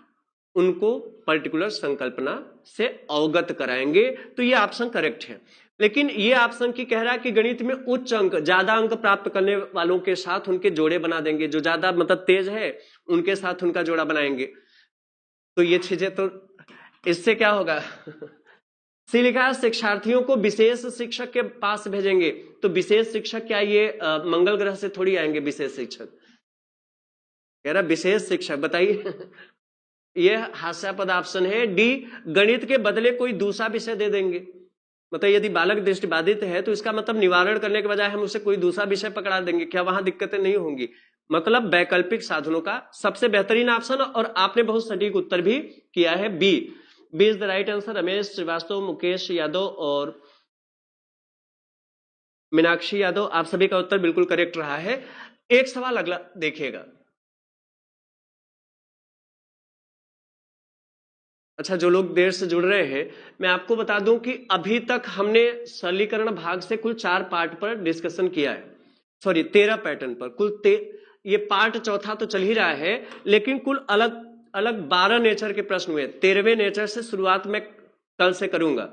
उनको पर्टिकुलर संकल्पना से अवगत कराएंगे। तो ये ऑप्शन करेक्ट है। लेकिन ये ऑप्शन की कह रहा है कि गणित में उच्च अंक, ज्यादा अंक प्राप्त करने वालों के साथ उनके जोड़े बना देंगे, जो ज्यादा मतलब तेज है उनके साथ उनका जोड़ा बनाएंगे। तो ये चीजें, तो इससे क्या होगा सी लिखा है शिक्षार्थियों को विशेष शिक्षक के पास भेजेंगे। तो विशेष शिक्षक क्या, ये मंगल ग्रह से थोड़ी आएंगे विशेष शिक्षक, कह रहा विशेष शिक्षक, बताइए ये हास्यास्पद ऑप्शन है डी, गणित के बदले कोई दूसरा विषय दे देंगे। मतलब यदि बालक दृष्टिबाधित है तो इसका मतलब निवारण करने के बजाय हम उसे कोई दूसरा विषय पकड़ा देंगे, क्या वहां दिक्कतें नहीं होंगी। मतलब वैकल्पिक साधनों का सबसे बेहतरीन ऑप्शन, और आपने बहुत सटीक उत्तर भी किया है, B is the right answer. Ramesh Srivastava, Mukesh Yadav और मीनाक्षी यादव, आप सभी का उत्तर बिल्कुल करेक्ट रहा है। एक सवाल अगला देखिएगा। अच्छा, जो लोग देर से जुड़ रहे हैं, मैं आपको बता दूं कि अभी तक हमने सरलीकरण भाग से कुल 4 पार्ट पर डिस्कशन किया है, सॉरी 13 पैटर्न पर, कुल ये पार्ट चौथा तो चल ही रहा है, लेकिन कुल अलग अलग 12 नेचर के प्रश्न हुए। 13वें नेचर से शुरुआत मैं कल से करूंगा।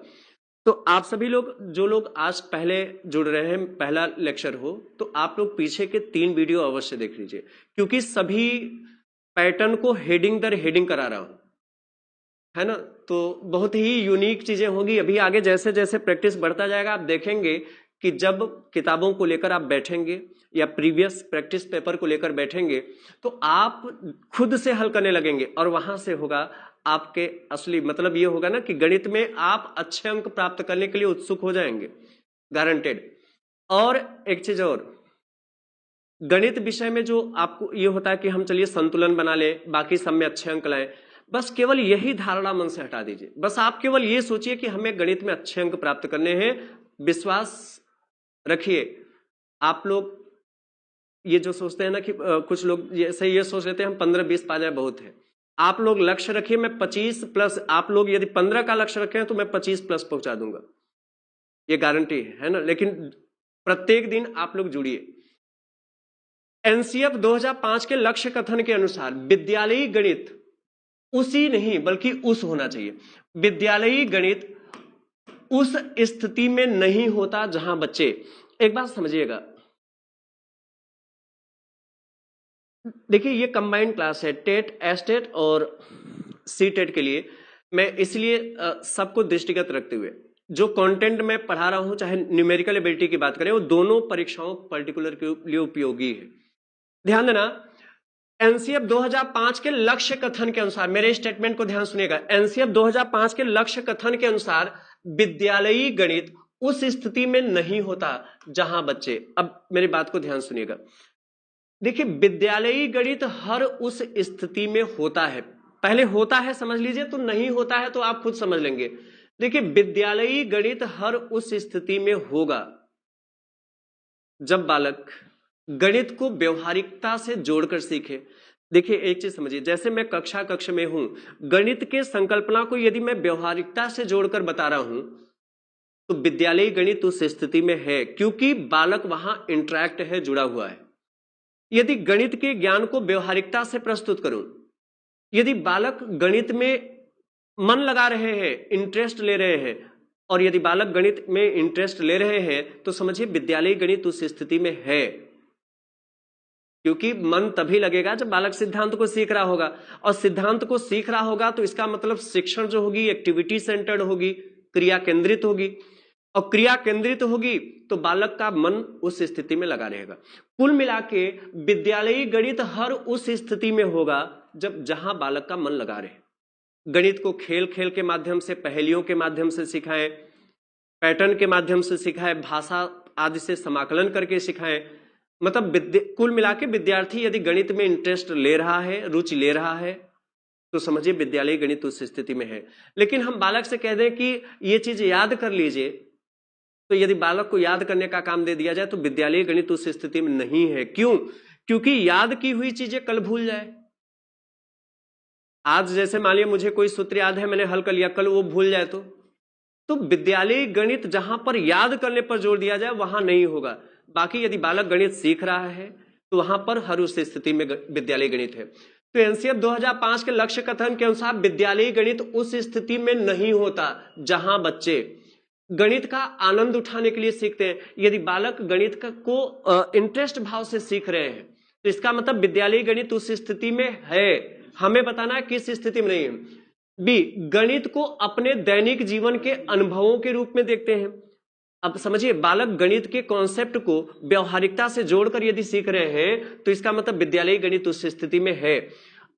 तो आप सभी लोग, जो लोग आज पहले जुड़ रहे हैं, पहला लेक्चर हो, तो आप लोग पीछे के 3 वीडियो अवश्य देख लीजिए, क्योंकि सभी पैटर्न को हेडिंग दर हेडिंग करा रहा हूं, है ना। तो बहुत ही यूनिक चीजें होगी। अभी आगे जैसे जैसे प्रैक्टिस बढ़ता जाएगा, आप देखेंगे कि जब किताबों को लेकर आप बैठेंगे या प्रीवियस प्रैक्टिस पेपर को लेकर बैठेंगे, तो आप खुद से हल करने लगेंगे, और वहां से होगा आपके असली मतलब ये होगा ना कि गणित में आप अच्छे अंक प्राप्त करने के लिए उत्सुक हो जाएंगे, गारंटेड। और एक चीज और, गणित विषय में जो आपको ये होता है कि हम चलिए संतुलन बना ले, बाकी सब में अच्छे अंक लाएं, बस केवल यही धारणा मन से हटा दीजिए। बस आप केवल ये सोचिए कि हमें गणित में अच्छे अंक प्राप्त करने हैं। विश्वास रखिए, आप लोग ये जो सोचते हैं ना कि कुछ लोग जैसे ये सोच लेते हैं हम 15-20 पा जाए बहुत है। आप लोग लक्ष्य रखिए, मैं 25+, आप लोग यदि 15 का लक्ष्य रखें तो मैं 25+ पहुंचा दूंगा, ये गारंटी है ना। लेकिन प्रत्येक दिन आप लोग जुड़िए। एनसीएफ 2005 के लक्ष्य कथन के अनुसार विद्यालयी गणित उसी नहीं बल्कि उस होना चाहिए। विद्यालयी गणित उस स्थिति में नहीं होता जहां बच्चे, एक बात समझिएगा, देखिए ये कंबाइंड क्लास है, टेट, एस्टेट और सी टेट के लिए। मैं इसलिए सबको दृष्टिगत रखते हुए जो कंटेंट मैं पढ़ा रहा हूं, चाहे न्यूमेरिकल एबिलिटी की बात करें, वो दोनों परीक्षाओं पर्टिकुलर के लिए उपयोगी है। ध्यान देना, एनसीएफ 2005 के लक्ष्य कथन के अनुसार, मेरे स्टेटमेंट को ध्यान सुनिएगा, एनसीएफ 2005 के लक्ष्य कथन के अनुसार विद्यालयी गणित उस स्थिति में नहीं होता जहां बच्चे, अब मेरी बात को ध्यान सुनिएगा, देखिए विद्यालयी गणित हर उस स्थिति में होता है। पहले होता है समझ लीजिए, तो नहीं होता है तो आप खुद समझ लेंगे। देखिए विद्यालयी गणित हर उस स्थिति में होगा जब बालक गणित को व्यवहारिकता से जोड़कर सीखे। देखिए एक चीज समझिए, जैसे मैं कक्ष में हूं, गणित के संकल्पना को यदि मैं व्यवहारिकता से जोड़कर बता रहा हूं तो विद्यालयी गणित उस स्थिति में है, क्योंकि बालक वहां इंटरैक्ट है, जुड़ा हुआ है। यदि गणित के ज्ञान को व्यवहारिकता से प्रस्तुत करूं, यदि बालक गणित में मन लगा रहे हैं, इंटरेस्ट ले रहे हैं, और यदि बालक गणित में इंटरेस्ट ले रहे हैं तो समझिए विद्यालयी गणित उस स्थिति में है, क्योंकि मन तभी लगेगा जब बालक सिद्धांत को सीख रहा होगा, और सिद्धांत को सीख रहा होगा तो इसका मतलब शिक्षण जो होगी एक्टिविटी सेंटर्ड होगी, क्रिया केंद्रित होगी, और क्रिया केंद्रित होगी तो बालक का मन उस स्थिति में लगा रहेगा। कुल मिला के विद्यालयी गणित हर उस स्थिति में होगा जब जहां बालक का मन लगा रहे। गणित को खेल खेल के माध्यम से, पहेलियों के माध्यम से सिखाएं, पैटर्न के माध्यम से सिखाएं, भाषा आदि से समाकलन करके सिखाएं, मतलब कुल मिला के विद्यार्थी यदि गणित में इंटरेस्ट ले रहा है, रुचि ले रहा है, तो समझिए विद्यालयी गणित उस स्थिति में है। लेकिन हम बालक से कह दें कि ये चीज याद कर लीजिए, तो यदि बालक को याद करने का काम दे दिया जाए तो विद्यालयी गणित उस स्थिति में नहीं है। क्यों? क्योंकि याद की हुई चीजें कल भूल जाए। आज जैसे मान लिया मुझे कोई सूत्र याद है, मैंने हल कर लिया, कल वो भूल जाए तो विद्यालयी गणित जहां पर याद करने पर जोर दिया जाए वहां नहीं होगा। बाकी यदि बालक गणित सीख रहा है तो वहां पर हर उस स्थिति में विद्यालयी गणित है। तो एनसीएफ 2005 के लक्ष्य कथन के अनुसार विद्यालयी गणित उस स्थिति में नहीं होता जहां बच्चे गणित का आनंद उठाने के लिए सीखते हैं। यदि बालक गणित को इंटरेस्ट भाव से सीख रहे हैं तो इसका मतलब विद्यालयी गणित उस स्थिति में है। हमें बताना है किस स्थिति में नहीं है। बी, गणित को अपने दैनिक जीवन के अनुभवों के रूप में देखते हैं। अब समझिए, बालक गणित के कॉन्सेप्ट को व्यवहारिकता से जोड़कर यदि सीख रहे हैं तो इसका मतलब विद्यालयी गणित उस स्थिति में है।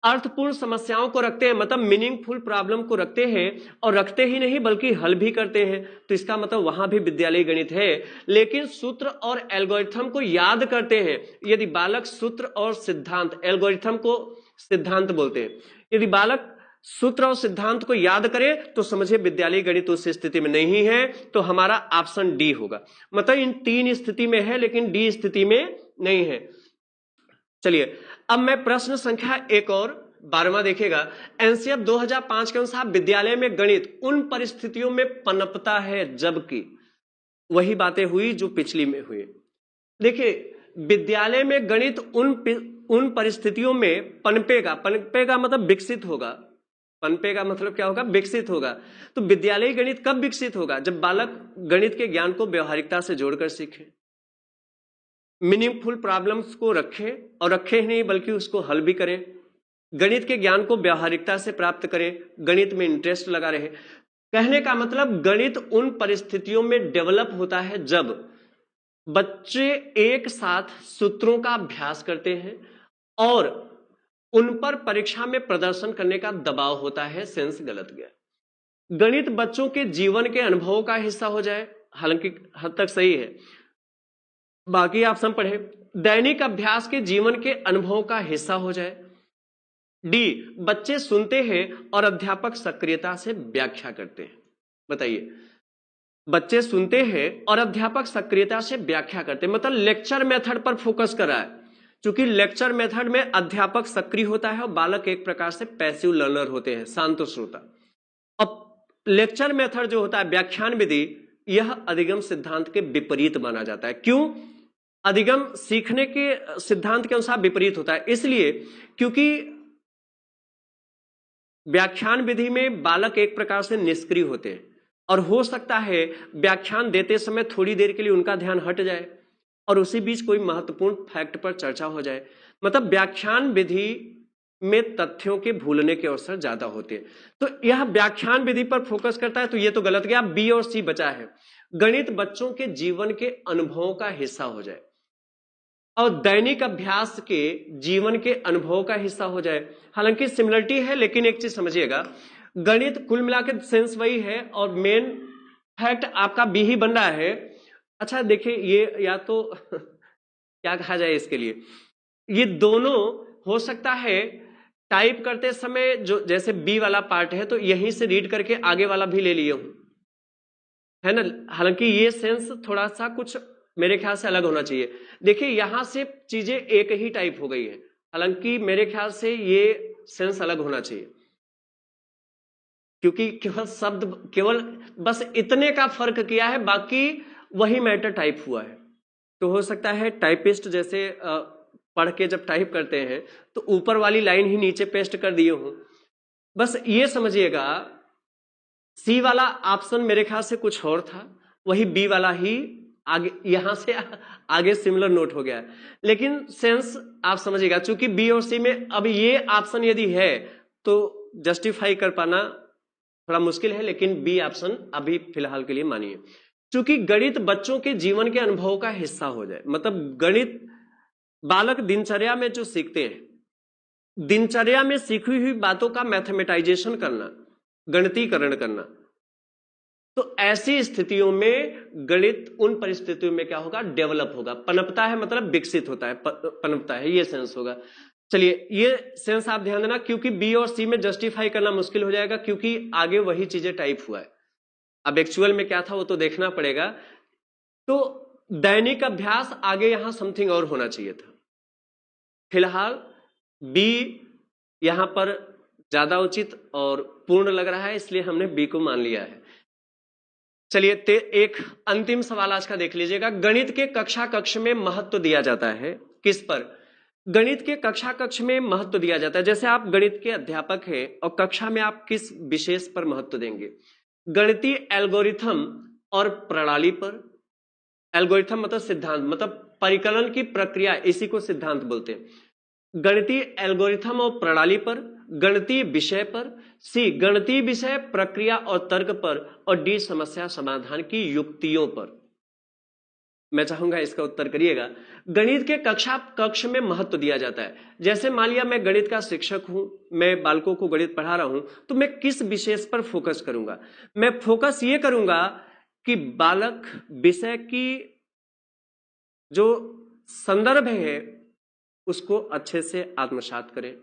अर्थपूर्ण समस्याओं को रखते हैं, मतलब मीनिंगफुल प्रॉब्लम को रखते हैं, और रखते ही नहीं बल्कि हल भी करते हैं, तो इसका मतलब वहां भी विद्यालयी गणित है। लेकिन सूत्र और एल्गोरिथम को याद करते हैं। यदि बालक सूत्र और सिद्धांत, एल्गोरिथम को सिद्धांत बोलते हैं, यदि बालक सूत्र और सिद्धांत को याद करे तो समझिए विद्यालयी गणित उस स्थिति में नहीं है। तो हमारा ऑप्शन डी होगा। मतलब इन तीन स्थिति में है लेकिन डी स्थिति में नहीं है। चलिए अब मैं प्रश्न संख्या 1 और 12वां देखिएगा। एनसीएफ 2005 के अनुसार विद्यालय में गणित उन परिस्थितियों में पनपता है जबकि, वही बातें हुई जो पिछली में हुई। देखिए विद्यालय में गणित उन परिस्थितियों में पनपेगा। पनपेगा मतलब विकसित होगा। पनपेगा मतलब क्या होगा? विकसित होगा। तो विद्यालयी गणित कब विकसित होगा? जब बालक गणित के ज्ञान को व्यवहारिकता से जोड़कर सीखे, मीनिंगफुल प्रॉब्लम्स को रखे, और रखे ही नहीं बल्कि उसको हल भी करें, गणित के ज्ञान को व्यवहारिकता से प्राप्त करें, गणित में इंटरेस्ट लगा रहे। कहने का मतलब गणित उन परिस्थितियों में डेवलप होता है जब बच्चे एक साथ सूत्रों का अभ्यास करते हैं और उन पर परीक्षा में प्रदर्शन करने का दबाव होता है, सेंस गलत गया। गणित बच्चों के जीवन के अनुभवों का हिस्सा हो जाए, हालांकि हद तक सही है, बाकी आप सब पढ़े। दैनिक अभ्यास के जीवन के अनुभवों का हिस्सा हो जाए। डी, बच्चे सुनते हैं और अध्यापक सक्रियता से व्याख्या करते हैं। बताइए, बच्चे सुनते हैं और अध्यापक सक्रियता से व्याख्या करते हैं, मतलब लेक्चर मेथड पर फोकस कर रहा है। क्योंकि लेक्चर मेथड में अध्यापक सक्रिय होता है और बालक एक प्रकार से पैसिव लर्नर होते हैं, शांत श्रोता। अब लेक्चर मेथड जो होता है, व्याख्यान विधि, यह अधिगम सिद्धांत के विपरीत माना जाता है। क्यों? अधिगम सीखने के सिद्धांत के अनुसार विपरीत होता है, इसलिए क्योंकि व्याख्यान विधि में बालक एक प्रकार से निष्क्रिय होते हैं और हो सकता है व्याख्यान देते समय थोड़ी देर के लिए उनका ध्यान हट जाए और उसी बीच कोई महत्वपूर्ण फैक्ट पर चर्चा हो जाए। मतलब व्याख्यान विधि में तथ्यों के भूलने के अवसर ज्यादा होते हैं। तो यह व्याख्यान विधि पर फोकस करता है, तो यह तो गलत गया। बी और सी बचा है, गणित बच्चों के जीवन के अनुभवों का हिस्सा हो जाए और दैनिक अभ्यास के जीवन के अनुभवों का हिस्सा हो जाए। हालांकि सिमिलरिटी है, लेकिन एक चीज समझिएगा, गणित कुल मिलाकर सेंस वही है और मेन फैक्ट आपका बी ही बन रहा है। अच्छा देखिए, ये या तो क्या कहा जाए इसके लिए, ये दोनों हो सकता है टाइप करते समय जो जैसे बी वाला पार्ट है तो यहीं से रीड करके आगे वाला भी ले लिए हूं, है ना। हालांकि ये सेंस थोड़ा सा कुछ मेरे ख्याल से अलग होना चाहिए। देखिए यहां से चीजें एक ही टाइप हो गई है, हालांकि मेरे ख्याल से ये सेंस अलग होना चाहिए, क्योंकि केवल शब्द, केवल बस इतने का फर्क किया है, बाकी वही मैटर टाइप हुआ है। तो हो सकता है टाइपिस्ट जैसे पढ़ के जब टाइप करते हैं तो ऊपर वाली लाइन ही नीचे पेस्ट कर दिए हो। बस ये समझिएगा, सी वाला ऑप्शन मेरे ख्याल से कुछ और था, वही बी वाला ही आगे यहां से आगे सिमिलर नोट हो गया है। लेकिन सेंस आप समझिएगा, चूंकि बी और सी में अब ये ऑप्शन यदि है तो जस्टिफाई कर पाना थोड़ा मुश्किल है, लेकिन बी ऑप्शन अभी फिलहाल के लिए मानिए। चूंकि गणित बच्चों के जीवन के अनुभवों का हिस्सा हो जाए, मतलब गणित बालक दिनचर्या में जो सीखते हैं, दिनचर्या में सीखी हुई बातों का मैथमेटाइजेशन करना, गणितीकरण करना, तो ऐसी स्थितियों में गणित उन परिस्थितियों में क्या होगा, डेवलप होगा, पनपता है, मतलब विकसित होता है, पनपता है, ये सेंस होगा। चलिए ये सेंस आप ध्यान देना, क्योंकि बी और सी में जस्टिफाई करना मुश्किल हो जाएगा, क्योंकि आगे वही चीजें टाइप हुआ है। अब एक्चुअल में क्या था वो तो देखना पड़ेगा। तो दैनिक अभ्यास आगे यहां समथिंग और होना चाहिए था। फिलहाल बी यहां पर ज्यादा उचित और पूर्ण लग रहा है, इसलिए हमने बी को मान लिया है। चलिए एक अंतिम सवाल आज का देख लीजिएगा। गणित के कक्षा कक्ष में महत्व दिया जाता है किस पर? गणित के कक्षा कक्ष में महत्व दिया जाता है, जैसे आप गणित के अध्यापक हैं और कक्षा में आप किस विशेष पर महत्व देंगे? गणितीय एल्गोरिथम और प्रणाली पर। एल्गोरिथम मतलब सिद्धांत, मतलब परिकलन की प्रक्रिया, इसी को सिद्धांत बोलते हैं। गणितीय एल्गोरिथम और प्रणाली पर, गणितीय विषय पर, सी गणितीय विषय, प्रक्रिया और तर्क पर, और डी समस्या समाधान की युक्तियों पर। मैं चाहूंगा इसका उत्तर करिएगा। गणित के कक्ष में महत्व दिया जाता है, जैसे मान लिया मैं गणित का शिक्षक हूं, मैं बालकों को गणित पढ़ा रहा हूं, तो मैं किस विशेष पर फोकस करूंगा? मैं फोकस ये करूंगा कि बालक विषय की जो संदर्भ है उसको अच्छे से आत्मसात करे।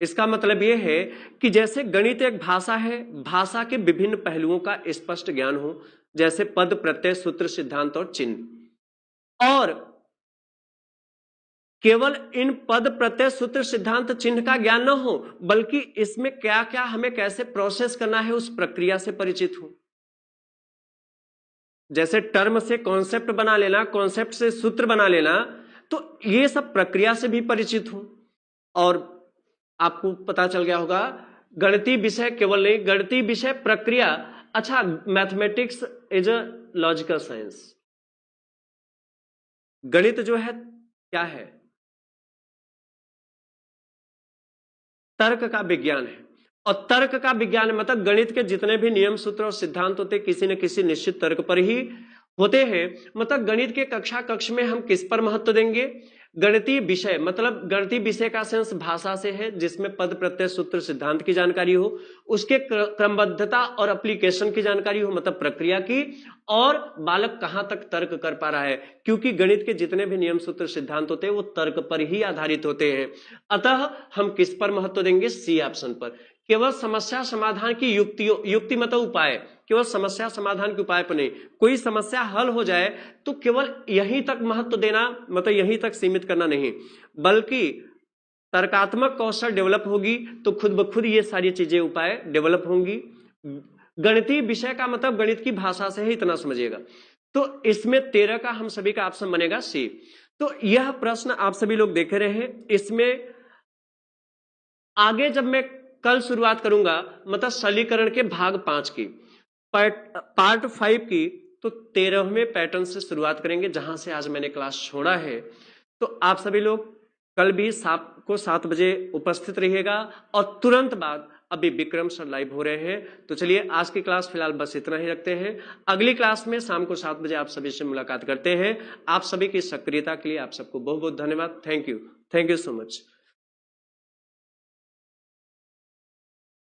इसका मतलब यह है कि जैसे गणित एक भाषा है, भाषा के विभिन्न पहलुओं का स्पष्ट ज्ञान हो, जैसे पद, प्रत्यय, सूत्र, सिद्धांत और चिन्ह। और केवल इन पद, प्रत्यय, सूत्र, सिद्धांत, चिन्ह का ज्ञान न हो, बल्कि इसमें क्या क्या हमें कैसे प्रोसेस करना है उस प्रक्रिया से परिचित हो। जैसे टर्म से कॉन्सेप्ट बना लेना, कॉन्सेप्ट से सूत्र बना लेना, तो ये सब प्रक्रिया से भी परिचित हो। और आपको पता चल गया होगा गणितीय विषय केवल नहीं, गणितीय विषय, प्रक्रिया। अच्छा, mathematics is a logical science. गणित जो है क्या है? तर्क का विज्ञान है। और तर्क का विज्ञान मतलब गणित के जितने भी नियम, सूत्र और सिद्धांत होते किसी न किसी निश्चित तर्क पर ही होते हैं। मतलब गणित के कक्षा कक्ष में हम किस पर महत्व देंगे? गणितीय विषय मतलब गणितीय विषय का सेंस भाषा से है, जिसमें पद प्रत्यय सूत्र सिद्धांत की जानकारी हो, उसके क्रमबद्धता और एप्लीकेशन की जानकारी हो मतलब प्रक्रिया की, और बालक कहां तक तर्क कर पा रहा है, क्योंकि गणित के जितने भी नियम सूत्र सिद्धांत होते हैं वो तर्क पर ही आधारित होते हैं। अतः हम किस पर महत्व देंगे? सी ऑप्शन पर। केवल समस्या समाधान की युक्ति मतलब उपाय, केवल समस्या समाधान के उपाय पर नहीं। कोई समस्या हल हो जाए तो केवल यहीं तक महत्व देना मतलब यहीं तक सीमित करना नहीं, बल्कि तर्कात्मक कौशल डेवलप होगी तो खुद ब खुद ये सारी चीजें उपाय डेवलप होंगी। गणितीय विषय का मतलब गणित की भाषा से ही इतना समझिएगा। तो इसमें 13 का हम सभी का ऑप्शन बनेगा सी। तो यह प्रश्न आप सभी लोग देख रहे हैं। इसमें आगे जब मैं कल शुरुआत करूंगा मतलब सरलीकरण के भाग 5 की, पार्ट 5 की, तो 13वें पैटर्न से शुरुआत करेंगे जहां से आज मैंने क्लास छोड़ा है। तो आप सभी लोग कल भी 7 बजे उपस्थित रहिएगा, और तुरंत बाद अभी विक्रम सर लाइव हो रहे हैं। तो चलिए आज की क्लास फिलहाल बस इतना ही रखते हैं। अगली क्लास में शाम को 7 बजे आप सभी से मुलाकात करते हैं। आप सभी की सक्रियता के लिए आप सबको बहुत बहुत धन्यवाद। Thank you so much.